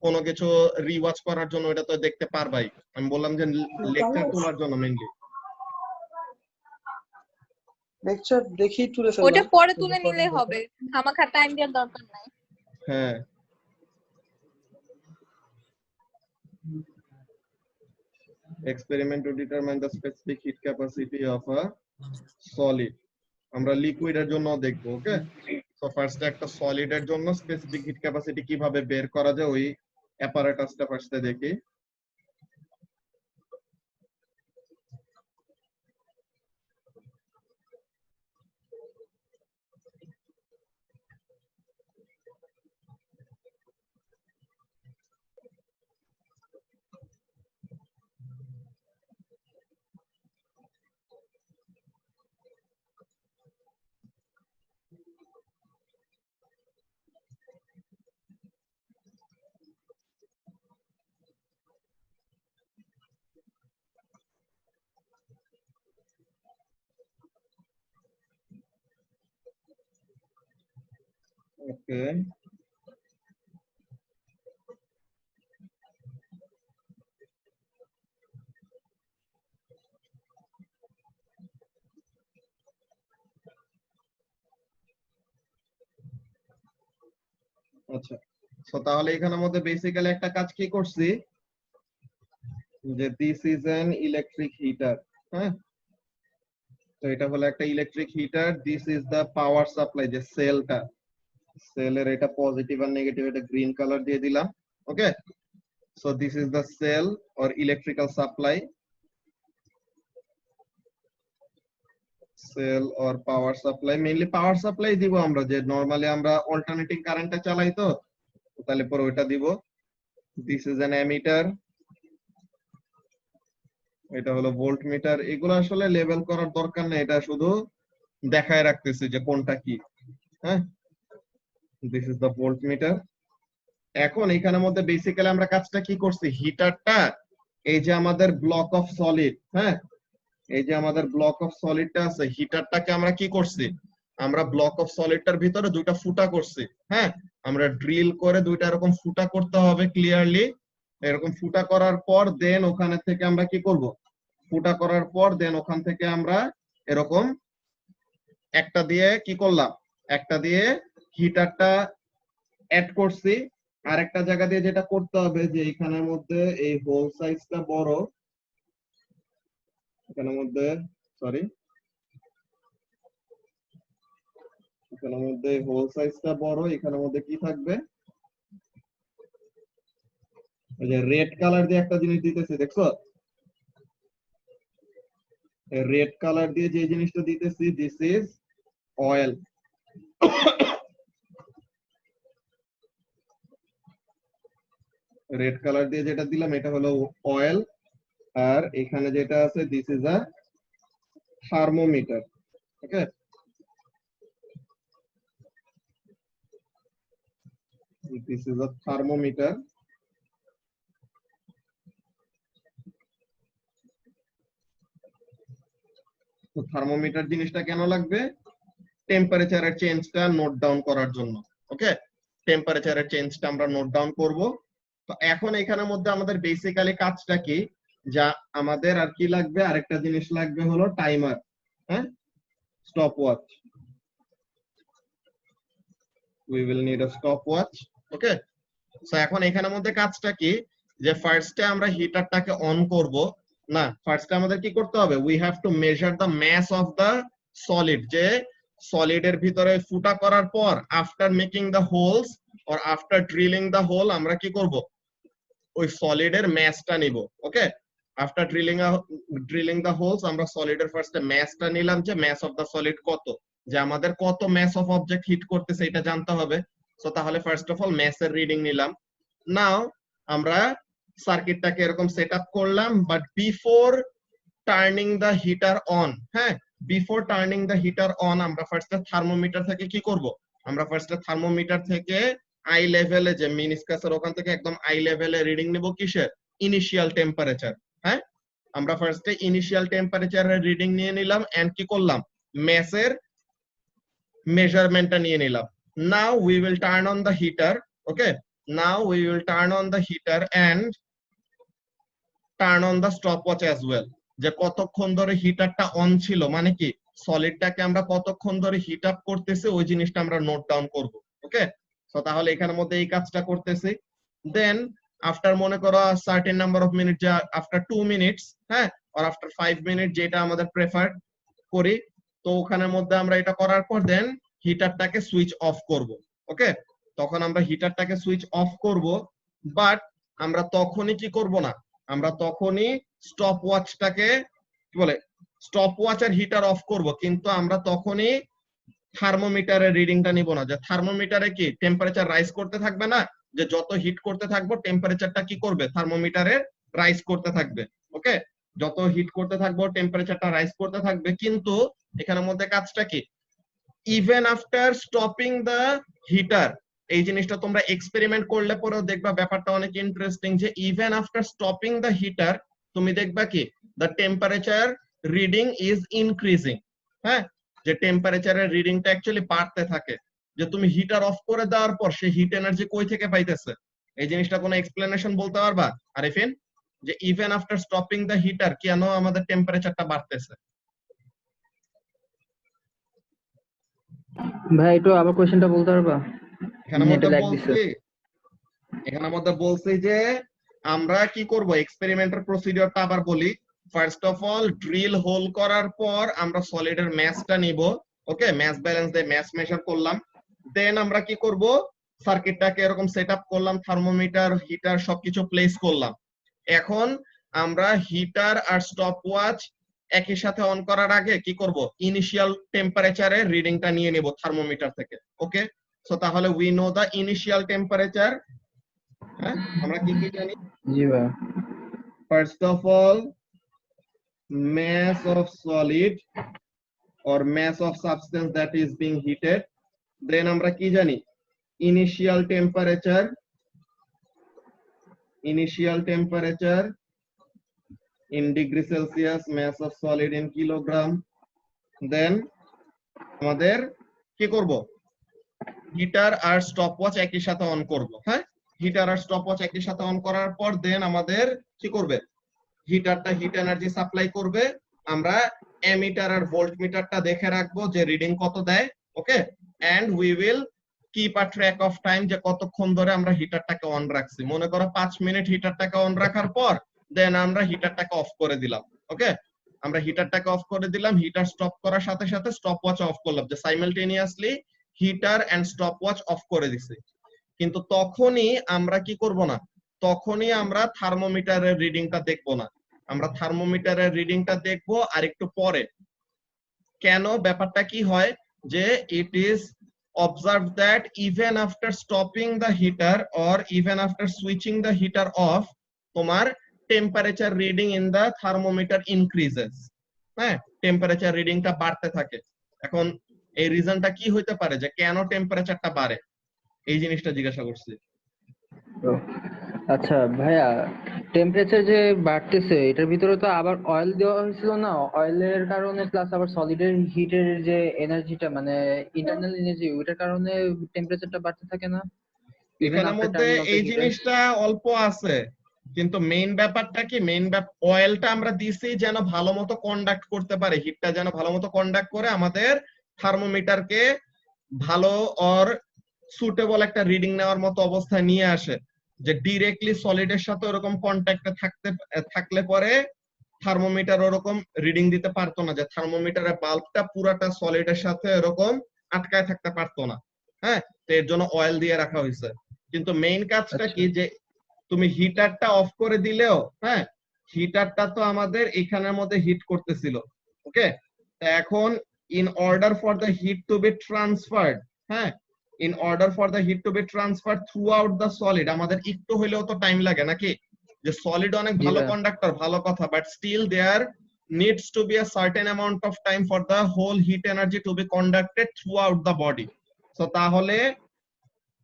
কোনো কিছু রিওয়াচ করার জন্য ওইটা তো দেখতে পারবাই। আমি বললাম যে তাহলে লেকচার তোলার জন্য মেইনলি। লেকচার দেখেই তুলে ওইটা ফেললাম পরে তুলে রেকর্ডিং নিলেই দেখে। হবে, খামাখা টাইম দেওয়ার দরকার নাই। হ্যাঁ, experiment to determine the specific heat capacity of a solid. আমরা লিকুইড এর জন্য দেখবো। ওকে, সো ফার্স্টে একটা সলিড এর জন্য স্পেসিফিক হিট ক্যাপাসিটি কিভাবে বের করা যায় ওই অ্যাপারেটাসটা ফার্স্টে দেখি। ওকে, আচ্ছা, সো তাহলে এখানের মধ্যে বেসিক্যালি একটা কাজ কি করছি, যে this is an electric heater. হ্যাঁ, তো এটা হলো একটা electric heater. This is the power supply, যে সেলটা, সেলের এটা পজিটিভ আর নেগেটিভ, এটা গ্রিন কালার দিয়ে দিলাম। Okay, so this is the cell or electrical supply, cell or power supply. Mainly power supply দিব আমরা, যে নরমালি আমরা অল্টারনেটিং কারেন্টে চালাই, তো তাহলে পরে ওইটা দিব। দিস ইজ অ্যান অ্যামিটার, এটা হলো ভোল্ট মিটার। এগুলো আসলে লেবেল করার দরকার নেই, এটা শুধু দেখায় রাখতেছি যে কোনটা কি। হ্যাঁ, this is the volt metre. এখন এখানের মধ্যে বেসিক্যালি আমরা কাজটা কি করছি, হিটারটা, এই যে আমাদের ব্লক অফ সলিড, হ্যাঁ, এই যে আমাদের ব্লক অফ সলিডটা আছে, হিটারটাকে আমরা কি করছি, আমরা ব্লক অফ সলিডটার ভিতরে দুইটা ফুটা করছি। হ্যাঁ, আমরা ড্রিল করে দুইটা এরকম ফুটা করতে হবে ক্লিয়ারলি। এরকম ফুটা করার পর দেন ওখানে থেকে আমরা কি করব, ফুটা করার পর দেন ওখান থেকে আমরা এরকম একটা দিয়ে কি করলাম, একটা দিয়ে হিটারটা অ্যাড করছি। আরেকটা জায়গা দিয়ে যেটা করতে হবে, যে এখানের মধ্যে এই হোল সাইজটা বড়, এখানের মধ্যে, সরি, এখানের মধ্যে হোল সাইজটা বড়, এখানের মধ্যে কি থাকবে, এই যে রেড কালার দিয়ে একটা জিনিস দিতেছি, দেখছো, রেড কালার দিয়ে যে জিনিসটা দিতেছি, this is oil. Red colour দিয়ে যেটা দিলাম এটা হলো অয়েল। আর এখানে যেটা আছে, this is a thermometer. Okay, this is a thermometer. তো থার্মোমিটার জিনিসটা কেন লাগবে, টেম্পারেচারের চেঞ্জটা নোট ডাউন করার জন্য। ওকে, টেম্পারেচারের চেঞ্জটা আমরা নোট ডাউন করব। তো এখন এখানের মধ্যে আমাদের বেসিক্যালি কাজটা কি, যা আমাদের আর কি লাগবে, আরেকটা জিনিস লাগবে হলো টাইমার। হ্যাঁ, stop watch, we will need a stop watch. Okay, so এখন এখানের মধ্যে কাজটা কি, যে ফার্স্টে আমরা হিটারটাকে অন করব না, ফার্স্টে আমাদের কি করতে হবে, we have to measure the mass of the solid. যে সলিডের ভিতরে ফুটা করার পর, after making the holes or after drilling the hole, আমরা কি করব, ওই সলিডের ম্যাসটা নিব। Okay, after drilling the holes আমরা সলিডের ফার্স্টে ম্যাসটা নিলাম, যে ম্যাস অফ দ্য সলিড কত, যে আমাদের কত ম্যাস অফ অবজেক্ট হিট করতেছে এটা জানতে হবে। সো তাহলে ফার্স্ট অফ অল ম্যাসের রিডিং নিলাম। নাও আমরা সার্কিটটাকে এরকম সেট আপ করলাম, but before turning the heater on, হ্যাঁ, before turning the heater on আমরা ফার্স্টে থার্মোমিটার থেকে কি করব, আমরা ফার্স্টে থার্মোমিটার থেকে আই লেভেলে, যে মিনিসকাসের ওখান থেকে একদম আই লেভেলে রিডিং নেব কিসের, ইনিশিয়াল টেম্পারেচার। হ্যাঁ, আমরা ফার্স্টে ইনিশিয়াল টেম্পারেচারের রিডিং নিয়ে নিলাম এন্ড কি করলাম, ম্যাসের মেজারমেন্টটা নিয়ে নিলাম। Now we will turn on the heater. Okay, now we will turn on the heater and turn on the stopwatch as well. যে কতক্ষণ ধরে হিটারটা অন ছিল, মানে কি সলিডটাকে আমরা কতক্ষণ ধরে হিট আপ করতেছি, ওই জিনিসটা আমরা নোট ডাউন করব। ওকে, তো তাহলে এখানের মধ্যে এই কাজটা করতেছি। দেন আফটার মনে করো সার্টেন নাম্বার অফ মিনিট, যা আফটার 2 মিনিটস, হ্যাঁ, আর আফটার 5 মিনিট, যেটা আমাদের প্রেফার করি, তো ওখানের মধ্যে আমরা এটা করার পর দেন হিটারটাকে সুইচ অফ করব। ওকে, তখন আমরা হিটারটাকে সুইচ অফ করব, বাট আমরা তখনই কি করব না, আমরা তখনই স্টপ ওয়াচটাকে কি বলে, স্টপ ওয়াচ আর হিটার অফ করব, কিন্তু আমরা তখনই থার্মোমিটারের রিডিংটা নিব না। যে থার্মোমিটারে কি টেম্পারেচার রাইজ করতে থাকবে না, যে যত হিট করতে থাকবো টেম্পারেচারটা কি করবে, থার্মোমিটারের রাইজ করতে থাকবে। ওকে, যত হিট করতে থাকবো টেম্পারেচারটা রাইজ করতে থাকবে, কিন্তু এখানের মধ্যে কাজটা কি, even after stopping the heater, এই জিনিসটা তোমরা এক্সপেরিমেন্ট করলে পরেও দেখবা ব্যাপারটা অনেক ইন্টারেস্টিং, যে even after stopping the heater তুমি দেখবা কি, the temperature reading is increasing. হ্যাঁ, যে টেম্পারেচারের রিডিংটা অ্যাকচুয়ালি বাড়তে থাকে, যে তুমি হিটার অফ করে দেওয়ার পর সে হিট এনার্জি কই থেকে পাইতেছে, এই জিনিসটা কোনো এক্সপ্লেনেশন বলতে পারবা আরিফিন, যে even after stopping the heater কেন আমাদের টেম্পারেচারটা বাড়তেছে? ভাই একটু আবার কোশ্চেনটা বলতে পারবা? এখানের নেটে মধ্যে ল্যাগ দিছে। বলছি, এখানের মধ্যে বলছি যে আমরা কি করব এক্সপেরিমেন্টাল প্রসিডিওরটা আবার বলি। First of all drill hole করার পর আমরা সলিডের ম্যাসটা নিব, ওকে, ম্যাস ব্যালেন্স দিয়ে ম্যাস মেজার করলাম। দেন আমরা কি করব সার্কিটটাকে এরকম সেটআপ করলাম, থার্মোমিটার হিটার সবকিছু প্লেস করলাম। এখন আমরা হিটার আর স্টপওয়াচ একই সাথে অন করার আগে কি করব ইনিশিয়াল টেম্পারেচারের রিডিংটা নিয়ে নেব থার্মোমিটার থেকে, ওকে। সো তাহলে we know the initial temperature. হ্যাঁ, আমরা কি কি জানি? জি ভাইয়া। First of all, mass of solid or mass of substance that is being heated. Then আমরা কি জানি? Initial temperature in degree Celsius, mass of solid in kilogram. Then আমাদের কি করব হিটার আর স্টপওয়াচ একই সাথে অন করব। হ্যাঁ, হিটার আর স্টপওয়াচ একই সাথে অন করার পর দেন আমাদের কি করবে হিটারটা হিট এনার্জি সাপ্লাই করবে। আমরা অ্যামিটার আর ভোল্টমিটারটা দেখে রাখবো যে রিডিং কত দেয়, okay. And we will keep a track of time যে কতক্ষণ ধরে আমরা হিটারটাকে অন রাখছি। মনে করো 5 মিনিট হিটারটাকে অন রাখার পর দেন আমরা হিটারটাকে অফ করে দিলাম, ওকে। আমরা হিটারটাকে অফ করে দিলাম, হিটার স্টপ করার সাথে সাথে স্টপওয়াচ অফ করলাম, যে simultaneously heater and stopwatch off করে দিছি। কিন্তু তখনই আমরা কি করব না, তখনই আমরা থার্মোমিটারের রিডিংটা দেখব না, আমরা থার্মোমিটারের রিডিংটা দেখব আর একটু পরে। কেন, ব্যাপারটা কি হয় যে it is observed that even after stopping the heater or even after switching the heater off, তোমার temperature reading in the thermometer increases। হ্যাঁ, টেম্পারেচার রিডিংটা বাড়তে থাকে। এখন এই রিজনটা কি হইতে পারে যে কেন টেম্পারেচারটা বাড়ে, এই জিনিসটা জিজ্ঞাসা করছি। আচ্ছা ভাইয়া, টেম্পারেচার যে বাড়তেছে এটার ভিতরে তো আবার অয়েল দেওয়া হয়েছিল না, অয়েলের কারণে প্লাস আবার সলিডের হিটের যে এনার্জিটা মানে ইন্টারনাল এনার্জি ওইটার কারণে টেম্পারেচারটা বাড়তে থাকে না? এখানের মধ্যে এই জিনিসটা অল্প আছে, কিন্তু মেইন ব্যাপারটা কি, অয়েলটা আমরা দিছি যেন ভালো মতো কন্ডাক্ট করতে পারে, হিটটা যেন ভালো মতো কন্ডাক্ট করে আমাদের থার্মোমিটারকে ভালো অর সুটেবল একটা রিডিং নেওয়ার মতো অবস্থায় নিয়ে আসে। যে ডিরেক্টলি সলিডের সাথে ওরকম কন্ট্যাক্টে থাকলে পরে থার্মোমিটার ওরকম রিডিং দিতে পারতো না, যে থার্মোমিটারের বাল্বটা পুরাটা সলিডের সাথে এরকম আটকায় থাকতে পারতো না। হ্যাঁ, তো এর জন্য অয়েল দিয়ে রাখা হয়েছে। কিন্তু মেইন কাজটা কি, যে তুমি হিটারটা অফ করে দিলেও, হ্যাঁ, হিটারটা তো আমাদের এখানের মধ্যে হিট করতেছিল, ওকে। এখন in order for the heat to be transferred, হ্যাঁ, in order for the heat to be transferred throughout the solid, আমাদের একটু হইলেও তো টাইম লাগে নাকি, যে সলিড অনেক ভালো কন্ডাক্টর, ভালো কথা, but still there needs to be a certain amount of time for the whole heat energy to be conducted throughout the body. So তাহলে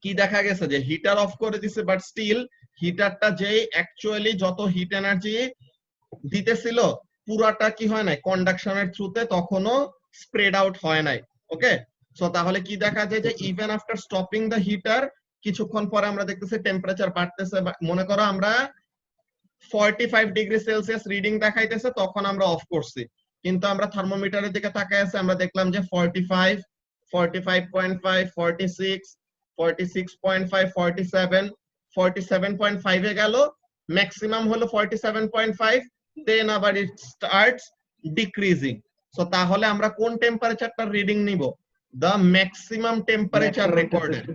কি দেখা গেছে যে হিটার অফ করে দিছে, বাট স্টিল হিটারটা যে অ্যাকচুয়ালি যত হিট এনার্জি দিতেছিল পুরাটা কি হয় নাই, কন্ডাকশনের থ্রুতে তখনও স্প্রেড আউট হয় নাই, ওকে। সো তাহলে কি দেখা যায় যে even after stopping the heater কিছুক্ষণ পরে আমরা দেখতেছি টেম্পারেচার বাড়তেছে। মনে করো আমরা 45 ডিগ্রি সেলসিয়াস রিডিং দেখাইতেছে, তখন আমরা অফ করছি, কিন্তু আমরা থার্মোমিটারের দিকে তাকায় আছে, আমরা দেখলাম যে 45, 45.5, 46, 46.5, 47, 47.5 এ গেল, ম্যাক্সিমাম হলো 47.5, দেন আবার ইট স্টার্টস ডিক্রিজিং। সো তাহলে আমরা কোন টেম্পারেচারটার রিডিং নিব? The maximum temperature recorded.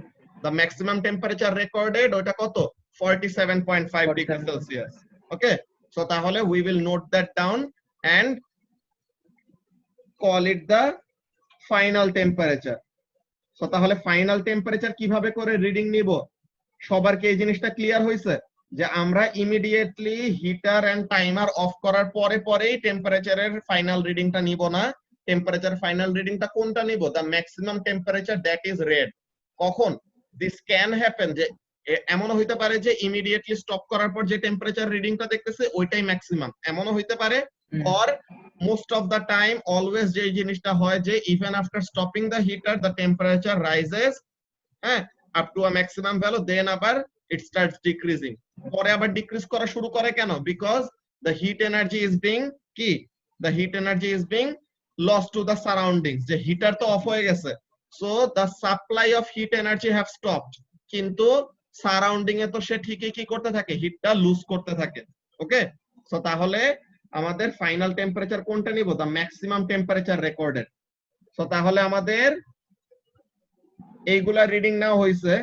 The maximum temperature recorded ওটা কত? 47.5 degrees Celsius. Okay, so তাহলে we will note that down and call it the final temperature. So তাহলে ফাইনাল টেম্পারেচার কিভাবে করে রিডিং নিব? সবার কি এই জিনিসটা ক্লিয়ার হইছে যে আমরা immediately heater and timer off করার পরেই টেম্পারেচারের ফাইনাল রিডিংটা নিব না। টেম্পারেচার ফাইনাল রিডিংটা কোনটা নিব? The maximum temperature that is red. কখন? দিস ক্যান হ্যাপেন, যে এমনও হইতে পারে যে ইমিডিয়েটলি স্টপ করার পর যে টেম্পারেচার রিডিংটা দেখতেছে ওইটাই ম্যাক্সিমাম, এমনও হইতে পারে। Or most of the time always যে জিনিসটা হয় যে even after stopping the heater the temperature rises, হ্যাঁ, up to a maximum value, then আবার ইট স্টার্টস ডিক্রিজিং। পরে আবার ডিক্রিজ করা শুরু করে কেন? Because the heat energy is being কি, the heat energy is being lost to the surroundings, যে হিটার তো অফ হয়ে গেছে, so the supply of heat energy have stopped, কিন্তু সারাউন্ডিং এ তো সে ঠিকই কি করতে থাকে, হিটটা লুজ করতে থাকে। ওকে, সো তাহলে আমাদের ফাইনাল টেম্পারেচার কোনটা নিব, দা ম্যাক্সিমাম টেম্পারেচার রেকর্ডেড। সো তাহলে আমাদের এইগুলা রিডিং নেওয়া হয়েছে।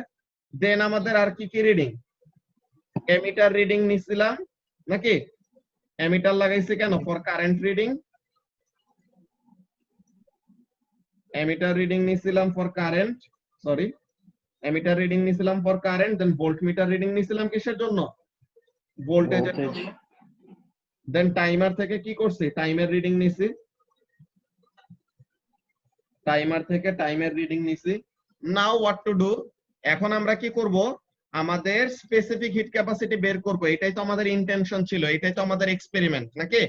দেন আমাদের আর কি কি রিডিং, এমিটার রিডিং নিছিলাম নাকি, এমিটার লাগাইছি কেন, for current reading, ammeter reading নিছিলাম for current, sorry ammeter reading নিছিলাম for current. Then voltmeter reading নিছিলাম কিসের জন্য, ভোল্টেজের Voltage. জন্য। দেন টাইমার থেকে কি করছি, টাইমের রিডিং নিছি, টাইমার থেকে টাইমের রিডিং নিছি। নাও হোয়াট টু ডু, এখন আমরা কি করব, আমাদের স্পেসিফিক হিট ক্যাপাসিটি বের করব। এটাই তো আমাদের ইন্টেনশন ছিল, এটাই তো আমাদের এক্সপেরিমেন্ট নাকি,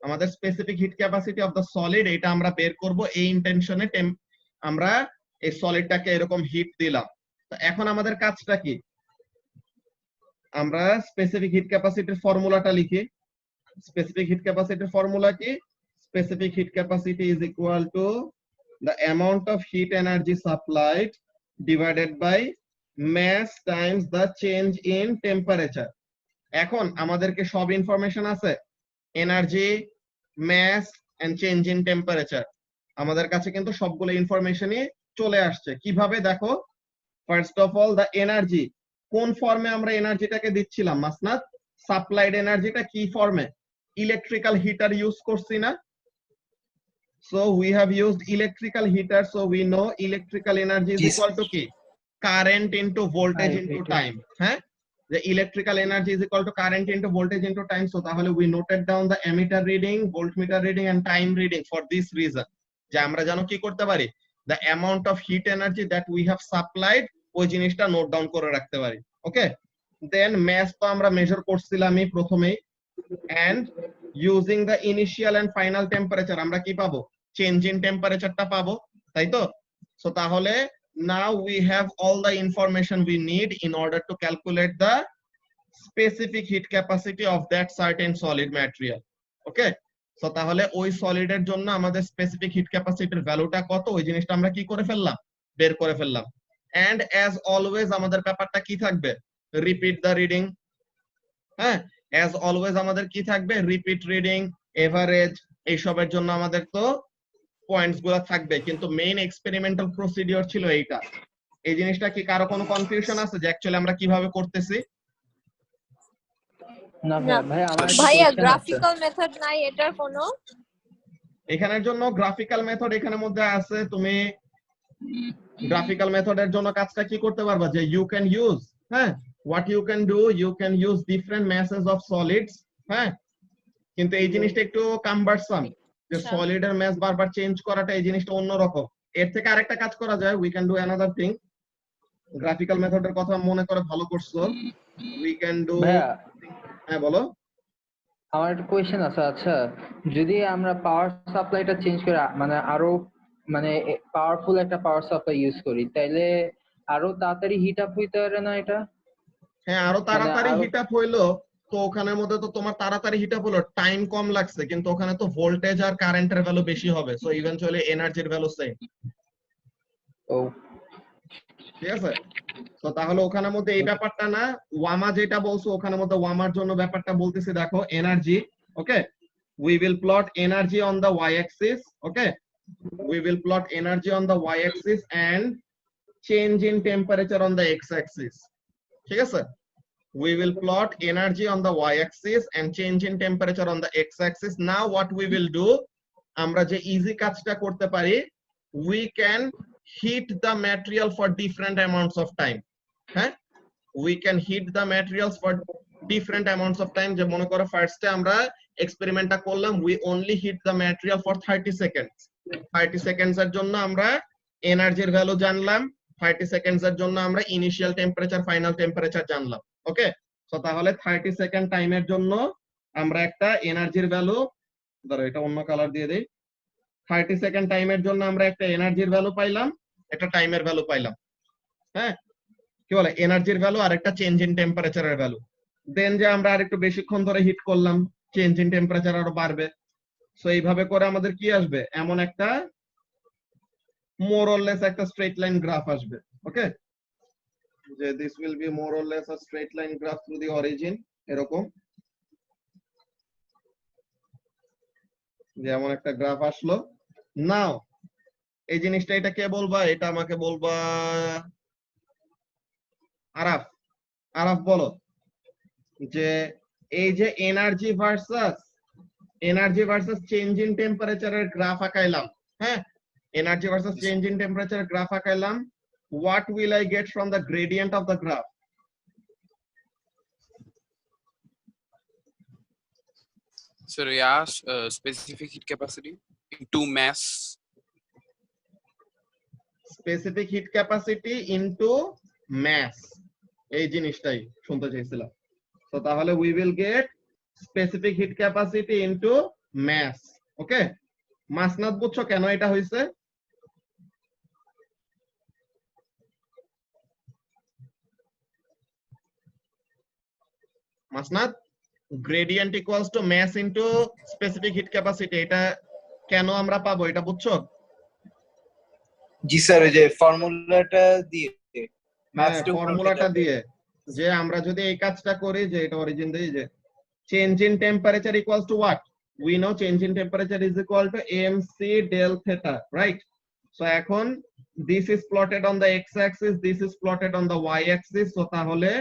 আমাদের specific heat capacity of the solid এটা আমরা বের করব। এই ইন্টেনশনে আমরা এই সলিডটাকে এরকম হিট দিলাম। তো এখন আমাদের কাজটা কি, আমরা স্পেসিফিক হিট ক্যাপাসিটির ফর্মুলাটা লিখি। স্পেসিফিক হিট ক্যাপাসিটির ফর্মুলা কি, specific heat capacity is equal to the amount of heat energy supplied divided by mass times the change in temperature. এখন আমাদেরকে সব ইনফরমেশন আছে, energy, mass and change in temperature, আমাদের কাছে কিন্তু সবগুলো ইনফরমেশনই চলে আসছে। কিভাবে দেখো, first of all the energy, কোন ফর্মে আমরা এনার্জিটাকে দিচ্ছিলাম মাসনাত, সাপ্লাইড এনার্জিটা কি ফর্মে, ইলেকট্রিক্যাল হিটার ইউজ করছি না। So we have used electrical heater, so we know electrical energy is equal to কি, current into voltage into time, হ্যাঁ, the electrical energy is equal to current into voltage into time. So তাহলে we noted down the ammeter reading, voltmeter reading and time reading for this reason, যে আমরা জানো কি করতে পারি, the amount of heat energy that we have supplied ওই জিনিসটা note down করে রাখতে পারি। ওকে, দেন mass তো আমরা মেজার করছিলামই প্রথমেই, and using the initial and final temperature আমরা কি পাবো, চেঞ্জ ইন টেম্পারেচারটা পাবো, তাই তো। সো তাহলে now we have all the information we need in order to calculate the specific heat capacity of that certain solid material. Okay, so তাহলে ওই সলিডের জন্য আমাদের স্পেসিফিক হিট ক্যাপাসিটির ভ্যালুটা কত, ওই জিনিসটা আমরা কি করে ফেললাম, বের করে ফেললাম। এন্ড অ্যাজ অলওয়েজ আমাদের ব্যাপারটা কি থাকবে, রিপিট দ্য রিডিং। হ্যাঁ, অ্যাজ অলওয়েজ আমাদের কি থাকবে, রিপিট রিডিং, এভারেজ, এইসবের জন্য আমাদের তো পয়েন্টস গুলা থাকবে, কিন্তু মেইন এক্সপেরিমেন্টাল প্রসিডিওর ছিল এইটা। এই জিনিসটা কি কারো কোনো কনফিউশন আছে যে অ্যাকচুয়ালি আমরা কিভাবে করতেছি? না না ভাই, আমার একটা ভাইয়া, question আছে। গ্রাফিক্যাল মেথড নাই এটার কোনো? এখানের জন্য গ্রাফিক্যাল মেথড এখানের মধ্যে আছে। তুমি গ্রাফিক্যাল মেথডের জন্য কাজটা কি করতে পারবা, যে ইউ ক্যান ইউজ, হ্যাঁ, what you can do, you can use different masses of solids, হ্যাঁ, কিন্তু এই জিনিসটা একটু কাম্বারসাম, যে আচ্ছা। সলিডের ম্যাস বারবার চেঞ্জ করাটা, এই জিনিসটা অন্যরকম। এর থেকে আরেকটা কাজ করা যায়, we can do another thing. Graphical মেথডের কথা মনে করে ভালো করছো, উই ক্যান ডু, ভাইয়া, হ্যাঁ বলো। আমার একটা কোয়েশ্চেন আছে। আচ্ছা, যদি আমরা পাওয়ার সাপ্লাইটা চেঞ্জ করে মানে আরো মানে পাওয়ারফুল একটা পাওয়ার সাপ্লাই ইউজ করি, তাইলে আরো তাড়াতাড়ি হিট আপ হইতে পারে না এটা? হ্যাঁ, আরো তাড়াতাড়ি আরো- হিট আপ হইলো, তো ওখানের মধ্যে তো তোমার তাড়াতাড়ি হিট আপ হলো, টাইম কম লাগছে, কিন্তু ওখানে তো ভোল্টেজ আর কারেন্টের ভ্যালু বেশি হবে, সো ইভেন্চুয়ালি এনার্জির ভ্যালু সেম। ও, ঠিক আছে, তো তাহলে ওখানের মধ্যে এই ব্যাপারটা না, ওয়ামা যেটা বলছো ওখানের মধ্যে ওয়ামার জন্য ব্যাপারটা বলতেছি। দেখো energy, okay, we will plot energy on the y-axis, okay, we will plot energy on the y-axis and change in temperature on the x-axis. ঠিক আছে, we will plot energy on the y-axis and change in temperature on the x-axis. Now what we will do, আমরা যে easy কাজটা করতে পারি, we can heat the material for different amounts of time. হ্যাঁ, we can heat the materials for different amounts of time. যে মনে করো ফার্স্টে আমরা এক্সপেরিমেন্টটা করলাম, we only heat the material for 30 seconds. 30 seconds এর জন্য আমরা এনার্জির ভ্যালু জানলাম, 30 seconds এর জন্য আমরা ইনিশিয়াল টেম্পারেচার, ফাইনাল টেম্পারেচার জানলাম। ওকে, সো তাহলে 30 সেকেন্ড টাইমের জন্য আমরা একটা এনার্জির ভ্যালু, ধরো এটা অন্য কালার দিয়ে দেই, 30 সেকেন্ড টাইমের জন্য আমরা একটা এনার্জির ভ্যালু পাইলাম, একটা টাইমের ভ্যালু পাইলাম। হ্যাঁ, কি বলে, এনার্জির ভ্যালু আর একটা চেঞ্জ ইন টেম্পারেচারের ভ্যালু। দেন যে আমরা আর একটু বেশিক্ষণ ধরে হিট করলাম, চেঞ্জ ইন টেম্পারেচার আরো বাড়বে। সো এইভাবে করে আমাদের কি আসবে, এমন একটা মোর অর লেস একটা স্ট্রেট লাইন গ্রাফ আসবে। ওকে, যে this will be more or less a straight line graph through the origin, এরকম যেমন একটা গ্রাফ আসলো। নাও এই জিনিসটা এটা কে বলবা? এটা আমাকে বলবা আরাফ। আরাফ বলো যে এই যে এনার্জি ভার্সাস চেঞ্জ ইন টেম্পারেচারের গ্রাফ আঁকাইলাম, হ্যাঁ, এনার্জি ভার্সাস চেঞ্জ ইন টেম্পারেচারের গ্রাফ আঁকাইলাম, what will I get from the gradient of the graph? So yeah, specific heat capacity into mass. Specific heat capacity into mass, এই জিনিসটাই শুনতে চাইছিলাম। তো তাহলে we will get specific heat capacity into mass, ওকে? মাসনাদ বুঝছো কেন এটা হইছে? মাসনাদ, gradient equals to mass into specific heat capacity, এটা কেন আমরা পাবো এটা বুঝছো? জি স্যার, এই যে ফর্মুলাটা দিয়ে হ্যাঁ, ফর্মুলাটা দিয়ে যে আমরা যদি এই কাজটা করি যে এটা অরিজিন দিয়ে যে change in temperature equals to what? We know change in temperature is equal to mc del theta, right? So এখন this is plotted on the x-axis, this is plotted on the y-axis. So তাহলে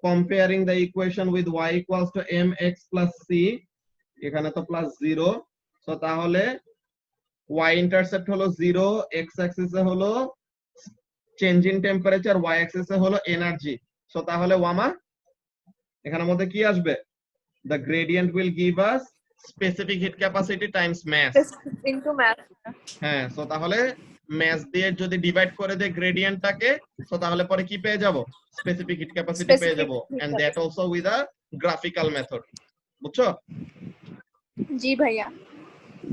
comparing the equation with y equals to mx plus c, এখানে তো plus 0, so তাহলে y intercept হলো 0, x-axis এ হলো change in temperature, y-axis এ হলো energy. So তাহলে ওয়ামা এখানের মধ্যে কি আসবে? The gradient will give us specific heat capacity times mass. into mass. হ্যাঁ, so তাহলে mass দিয়ে যদি ডিভাইড করে দেই গ্রেডিয়েন্টটাকে, so তাহলে পরে কি পেয়ে যাব? স্পেসিফিক হিট ক্যাপাসিটি পেয়ে Specific যাব, heat and that capacity. also with a graphical method. বুঝছো? জি ভাইয়া।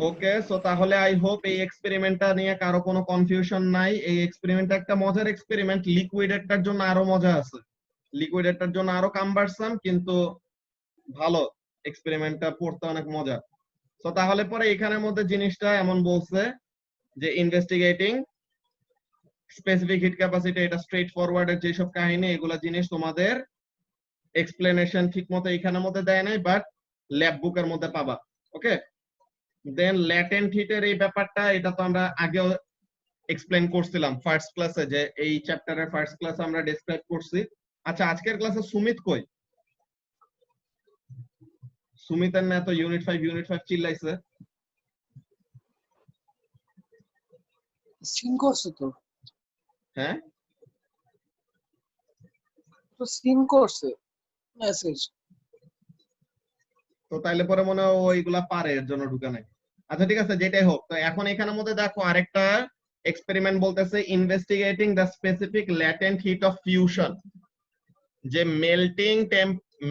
ওকে, সো তাহলে আই হোপ এই এক্সপেরিমেন্টটা নিয়ে কারো কোনো কনফিউশন নাই। এই এক্সপেরিমেন্টটা একটা মজার এক্সপেরিমেন্ট, লিকুইডেরটার জন্য আরো মজা আছে, লিকুইডেরটার জন্য আরো কামবারসাম, কিন্তু ভালো এক্সপেরিমেন্টটা পড়তে অনেক মজা। তো তাহলে পরে এখানের মধ্যে জিনিসটা এমন বলছে যে ইনভেস্টিগেটিং স্পেসিফিক হিট ক্যাপাসিটি, এটা স্ট্রেট ফরওয়ার্ডের যেসব কাহিনী এগুলা জিনিস তোমাদের এক্সপ্লেনেশন ঠিকমতো এখানের মধ্যে দেয় নাই, বাট ল্যাব বুকের মধ্যে পাবা, ওকে? দেন ল্যাটেন্ট হিটের এই ব্যাপারটা, এটা তো আমরা আগেও এক্সপ্লেন করছিলাম ফার্স্ট ক্লাসে, যে এই চ্যাপ্টারের ফার্স্ট ক্লাসে আমরা ডেসক্রাইব করছি। আচ্ছা, আজকের ক্লাসে সুমিত কই? সুমিতের না তো ইউনিট 5 চিল্লাইছে। সিন করছে তো, হ্যাঁ, তো সিন করছে মেসেজ। তো তাইলে পরে মনে হয় ও এইগুলা পারে, এর জন্য ঢুকে নাই। আচ্ছা ঠিক আছে, যেটাই হোক। তো এখন এখানের মধ্যে দেখো আরেকটা এক্সপেরিমেন্ট বলতেছে investigating the specific latent heat of fusion, যে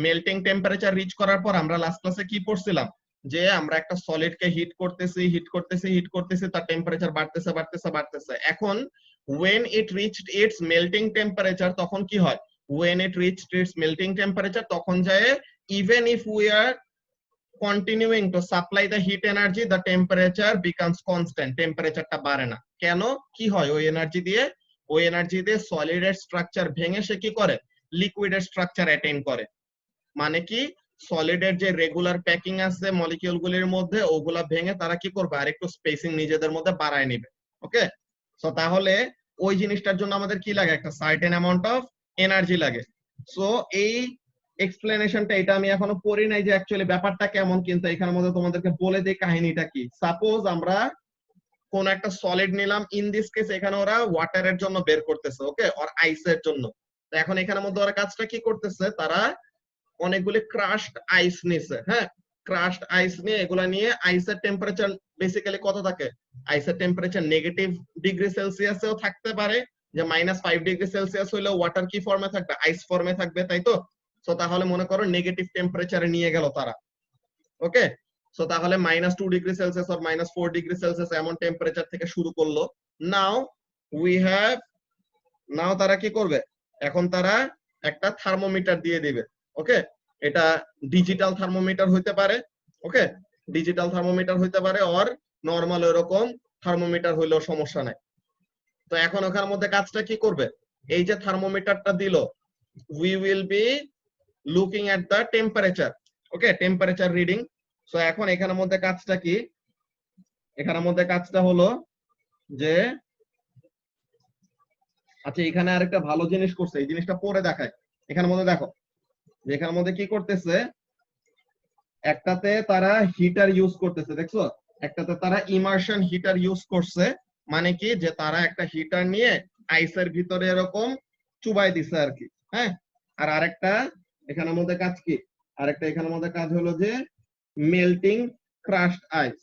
মেল্টিং টেম্পারেচার রিচ করার পর আমরা লাস্ট ক্লাসে কি পড়ছিলাম, যে আমরা একটা সলিড কে হিট করতেছি, তার টেম্পারেচার বাড়তেছে। এখন when it reached its melting temperature, তখন কি হয়? when it reached its melting temperature, তখন যায় even if we are continuing to supply the heat energy, the temperature becomes constant, টেম্পারেচারটা বাড়ে না। কেন? কি হয় ওই এনার্জি দিয়ে সলিডের স্ট্রাকচার ভেঙে সে কি করে? লিকুইডের স্ট্রাকচার অ্যাটেইন করে। মানে কি, সলিডের যে রেগুলার প্যাকিং আছে মলিকিউল গুলির মধ্যে, ওগুলা ভেঙে তারা কি করবে? আরেকটু স্পেসিং নিজেদের মধ্যে বাড়ায় নিবে, ওকে? সো তাহলে ওই জিনিসটার জন্য আমাদের কি লাগে? একটা সার্টেন অ্যামাউন্ট অফ এনার্জি লাগে। সো এই এক্সপ্লেনেশনটা, এটা আমি এখনো পড়ি নাই যে অ্যাকচুয়ালি ব্যাপারটা কেমন, কিন্তু এখানের মধ্যে তোমাদেরকে বলে দেই কাহিনীটা কি। সাপোজ আমরা কোন একটা সলিড নিলাম, ইন দিস কেস এখানে ওরা ওয়াটারের জন্য বের করতেছে, ওকে, আর আইসের জন্য। তো এখন এখানের মধ্যে ওরা কাজটা কি করতেছে? তারা অনেকগুলি ক্রাশড আইস নিছে, হ্যাঁ, ক্রাশড আইস নিয়ে এগুলা নিয়ে আইসের টেম্পারেচার বেসিক্যালি কত থাকে? আইসের টেম্পারেচার নেগেটিভ ডিগ্রি সেলসিয়াসেও থাকতে পারে, যে -5 ডিগ্রি সেলসিয়াস হইলে ওয়াটার কি ফর্মে থাকবে? আইস ফর্মে থাকবে, তাই তো? সো তাহলে মনে করো নেগেটিভ টেম্পারেচারে নিয়ে গেল তারা, ওকে? সো তাহলে -2 ডিগ্রি সেলসিয়াস আর -4 ডিগ্রি সেলসিয়াস এমন টেম্পারেচার থেকে শুরু করলো। নাও তারা কি করবে? এখন তারা একটা থার্মোমিটার দিয়ে দিবে, ওকে? এটা ডিজিটাল থার্মোমিটার হইতে পারে, ওকে, ডিজিটাল থার্মোমিটার হইতে পারে, আর নরমাল এরকম থার্মোমিটার হইলেও সমস্যা নাই। তো এখন ওখানের মধ্যে কাজটা কি করবে? এই যে থার্মোমিটারটা দিল, we will be looking at the temperature. Okay, temperature reading. So এখন এখানের মধ্যে কাজটা কি, এখানের মধ্যে কাজটা হলো যে আচ্ছা এখানে আরেকটা ভালো জিনিস করছে, এই জিনিসটা পরে দেখায়। এখানের মধ্যে দেখো যে এখানের মধ্যে কি করতেছে, একটাতে তারা হিটার ইউজ করতেছে, দেখছো একটাতে তারা ইমার্শন হিটার ইউজ করছে, মানে কি যে তারা একটা হিটার নিয়ে আইসের ভিতরে এরকম চুবাই দিছে আর কি। হ্যাঁ, আর আরেকটা এখানের মধ্যে কাজ কি, আরেকটা এখানের মধ্যে কাজ হলো যে মেল্টিং ক্রাশড আইস,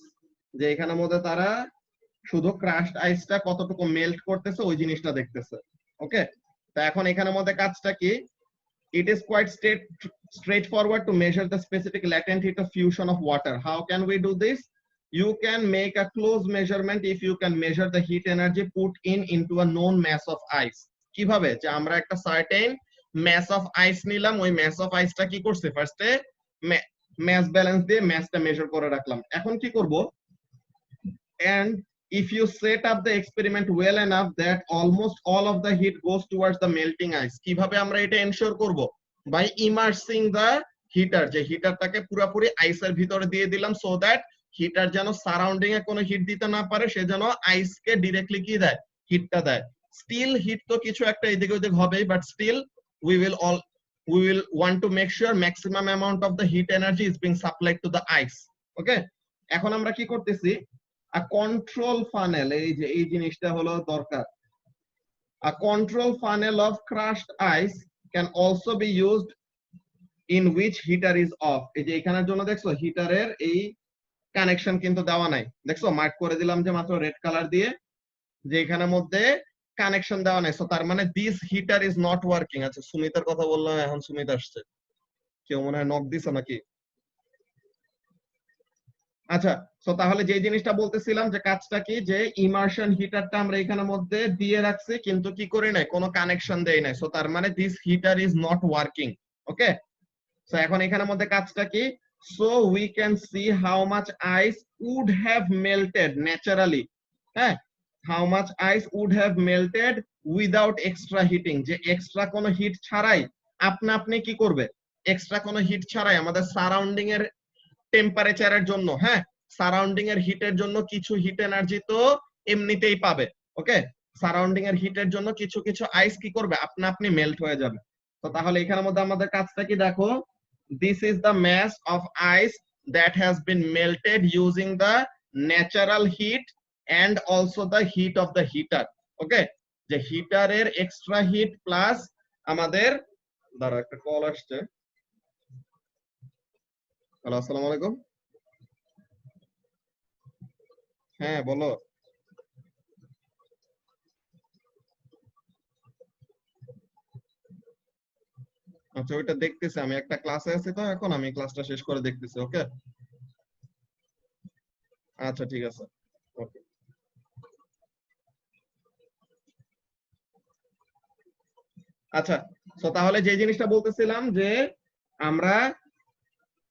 যে এখানের মধ্যে তারা শুধু ক্রাশড আইসটা কতটুকু মেল্ট করতেছে ওই জিনিসটা দেখতেছে। ওকে, তো এখন এখানের মধ্যে কাজটা কি, it is quite straightforward to measure the specific latent heat of fusion of water. How can we do this? You can make a close measurement if you can measure the heat energy put into a known mass of ice. কিভাবে, যে আমরা একটা certain mass of ice নিলাম, ওই mass of ice টা কি করছে, ফার্স্টে mass balance দিয়ে massটা মেজার করে রাখলাম। এখন কি করব, and if you set up the experiment well enough that almost all of the heat goes towards the melting ice, কিভাবে আমরা এটা এনশিওর করব, by immersing the heater, যে হিটারটাকে পুরোপুরি আইসের ভিতরে দিয়ে দিলাম, so that হিটার যেন সারাউন্ডিং এ কোনো হিট দিতে না পারে, সে যেন আইসকে ডিরেক্টলি কি দেয়, হিটটা দেয়। স্টিল হিট তো কিছু একটা এদিকে ওদিক হবেই, but still we will want to make sure maximum amount of the heat energy is being supplied to the ice. Okay, এখন আমরা কি করতেছি, a control funnel, এই যে এই জিনিসটা হলো দরকার, a control funnel of crushed ice can also be used in which heater is off. এই যে এখানের জন্য দেখছো হিটারের এই কানেকশন কিন্তু দেওয়া নাই, দেখছো মার্ক করে দিলাম যে মাত্র রেড কালার দিয়ে, যে এখানের মধ্যে কানেকশন দেওয়া নাই, সো তার মানে this heater is not working. আচ্ছা সুমিতার কথা বললাম, এখন সুমিত আসছে, কেউ মনে হয় নক দিছে নাকি? আচ্ছা, সো তাহলে যে জিনিসটা বলতেছিলাম যে কাজটা কি, যে ইমার্শন হিটারটা আমরা এখানের মধ্যে দিয়ে রাখছি কিন্তু কি করি নাই, কোনো কানেকশন দেই নাই, সো তার মানে this heater is not working. Okay, so এখন এখানের মধ্যে কাজটা কি, so we can see how much ice would have melted naturally. হ্যাঁ, how much ice would have melted without extra heating, যে এক্সট্রা কোনো হিট ছাড়াই আপনা আপনি কি করবে, এক্সট্রা কোনো হিট ছাড়াই আমাদের সারাউন্ডিং এর টেম্পারেচারের জন্য, হ্যাঁ সারাউন্ডিং এর হিটের জন্য কিছু হিট এনার্জি তো এমনিতেই পাবে। ওকে, সারাউন্ডিং এর হিটের জন্য কিছু কিছু আইস কি করবে, আপনা আপনি মেল্ট হয়ে যাবে। তো তাহলে এখানের মধ্যে আমাদের কাজটা কি দেখো, this is the mass of ice that has been melted using the natural heat and also the heat of the heater. Okay, যে হিটারের এক্সট্রা হিট প্লাস আমাদের, দাঁড়াও একটা কল আসছে। হ্যালো, আসসালামু আলাইকুম। হ্যাঁ বলো। আচ্ছা ওইটা দেখতেছি, আমি একটা ক্লাসে আছি তো এখন, আমি ক্লাসটা শেষ করে দেখতেছি। ওকে, আচ্ছা ঠিক আছে, ওকে। আচ্ছা, তো তাহলে যে জিনিসটা বলতেছিলাম যে আমরা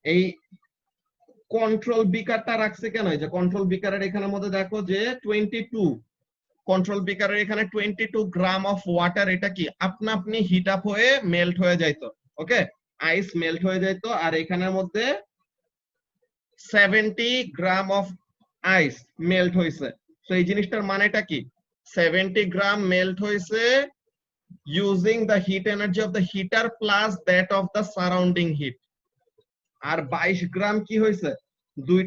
এই কন্ট্রোল বিকারটা রাখছি কেন, এই যে কন্ট্রোল বিকারের এখানের মধ্যে দেখো যে 22 কন্ট্রোল বিকারের এখানে 22 গ্রাম অফ ওয়াটার, এটা কি আপনা আপনি হিট আপ হয়ে মেল্ট হয়ে যাইতো। ওকে, আইস মেল্ট হয়ে যাইতো, আর এখানের মধ্যে 70 গ্রাম অফ আইস মেল্ট হয়েছে। তো এই জিনিসটার মানেটা কি, 70 গ্রাম মেল্ট হয়েছে using the heat energy of the heater plus that of the surrounding heat, আর 22 গ্রাম কি হয়েছে, দুই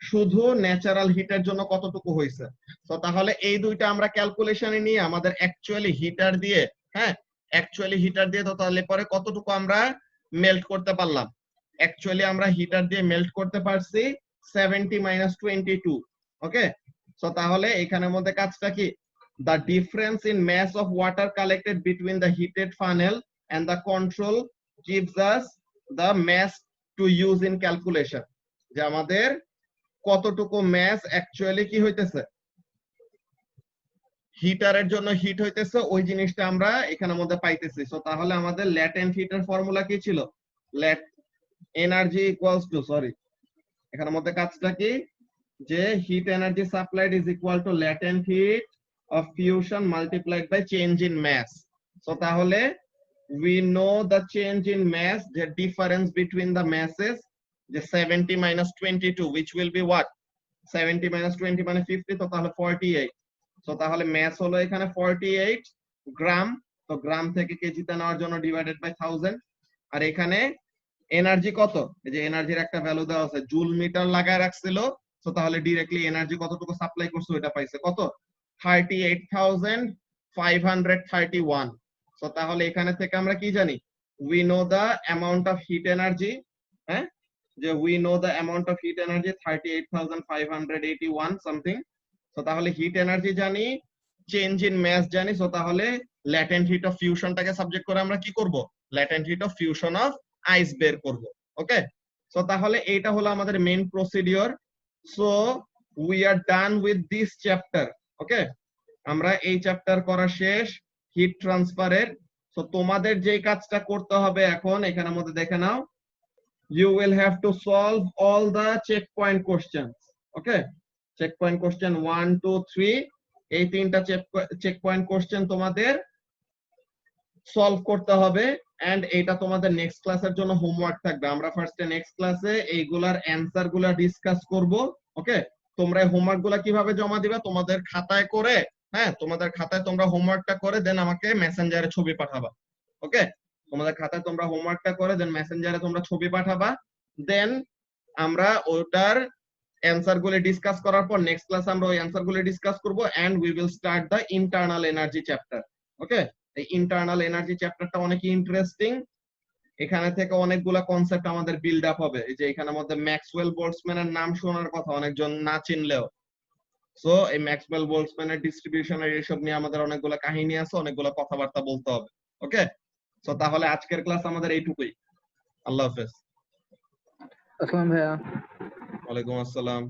শুধু ন্যাচারাল হিটের জন্য কতটুকু হয়েছে। তো তাহলে এই দুইটা আমরা ক্যালকুলেশনে নিয়ে আমাদের অ্যাকচুয়ালি হিটার দিয়ে, হ্যাঁ অ্যাকচুয়ালি হিটার দিয়ে তো তাহলে পরে কতটুকু আমরা মেল্ট করতে পারলাম, অ্যাকচুয়ালি আমরা হিটার দিয়ে মেল্ট করতে পারছি 70 minus 22। ওকে, সো তাহলে এখানের মধ্যে কাজটা কি, the difference in mass of water collected between the heated funnel and the control gives us the mass to use in calculation, যে আমাদের কতটুকু mass অ্যাকচুয়ালি কি হইতেছে, হিটারের জন্য হিট হইতেছে, ওই জিনিসটা আমরা এখানের মধ্যে পাইতেছি। সো তাহলে আমাদের ল্যাটেন্ট হিটের ফর্মুলা কি ছিল, এনার্জি ইকুয়ালস টু, সরি এখানের মধ্যে কাজটা কি, যে hit energy supplied is equal to latent heat of fusion multiplied by change in mass. So তাহলে we know the change in mass, the difference between the masses, the 70 minus 22, which will be what? 70 minus 20 মানে 50, তো তাহলে 48। তো তাহলে mass হলো এখানে 48 গ্রাম, তো গ্রাম থেকে কেজিতে নেওয়ার জন্য ডিভাইডেড বাই 1000। আর এখানে এনার্জি কত? এই যে এনার্জির একটা ভ্যালু দেওয়া আছে, জুল মিটার লাগায় রাখছিল, তো তাহলে ডাইরেক্টলি এনার্জি কতটুকু সাপ্লাই করছে ওটা পাইছে কত? 38,531। তো তাহলে এখানে থেকে আমরা কি জানি? we know the amount of heat energy, হ্যাঁ, যে we know the amount of heat energy 38,581 something. তো তাহলে হিট এনার্জি জানি, চেঞ্জ ইন মাস জানি, তো তাহলে ল্যাটেন্ট হিট অফ ফিউশনটাকে সাবজেক্ট করে আমরা কি করব? Latent heat of fusion of ice বের করব। ওকে, সো তাহলে এইটা হলো আমাদের main procedure. So we are done with this chapter. Okay, আমরা এই চ্যাপ্টার করা শেষ হিট ট্রান্সফারের। সো তোমাদের যে কাজটা করতে হবে এখন এখানের মধ্যে দেখে নাও, you will have to solve all the checkpoint questions. Okay, checkpoint question 1 2 3, এই তিনটা checkpoint question তোমাদের সলভ করতে হবে। এন্ড এটা তোমাদের নেক্সট ক্লাসের জন্য হোমওয়ার্ক থাকবে। আমরা ফার্স্টে নেক্সট ক্লাসে এইগুলার অ্যানসার গুলা ডিসকাস করব। ওকে, তোমরা হোমওয়ার্ক গুলা কিভাবে জমা দিবা? তোমাদের খাতায় করে, হ্যাঁ, তোমাদের খাতায় তোমরা হোমওয়ার্কটা করে দেন আমাকে মেসেঞ্জারে ছবি পাঠাবা। ওকে, তোমাদের খাতায় তোমরা হোমওয়ার্কটা করে দেন মেসেঞ্জারে তোমরা ছবি পাঠাবা। দেন আমরা ওটার অ্যানসার গুলো ডিসকাস করার পর নেক্সট ক্লাসে আমরা ওই অ্যানসার গুলো ডিসকাস করব and we will start the internal energy chapter. Okay, এই ইন্টারনাল এনার্জি চ্যাপ্টারটা অনেক ইন্টারেস্টিং। এখানে থেকে অনেকগুলা কনসেপ্ট আমাদের বিল্ড আপ হবে। এই যে এখানের মধ্যে ম্যাক্সওয়েল বোল্টজম্যানের নাম শোনার কথা অনেকজন না চিনলেও, সো এই ম্যাক্সওয়েল বোল্টজম্যানের ডিস্ট্রিবিউশনের এইসব নিয়ে আমাদের অনেকগুলো কাহিনী আছে, অনেকগুলো কথাবার্তা বলতে হবে। ওকে, সো তাহলে আজকের ক্লাস আমাদের এইটুকুই। আল্লাহ হাফেজ। আসসালাম ভাইয়া। ওয়ালাইকুম আসসালাম।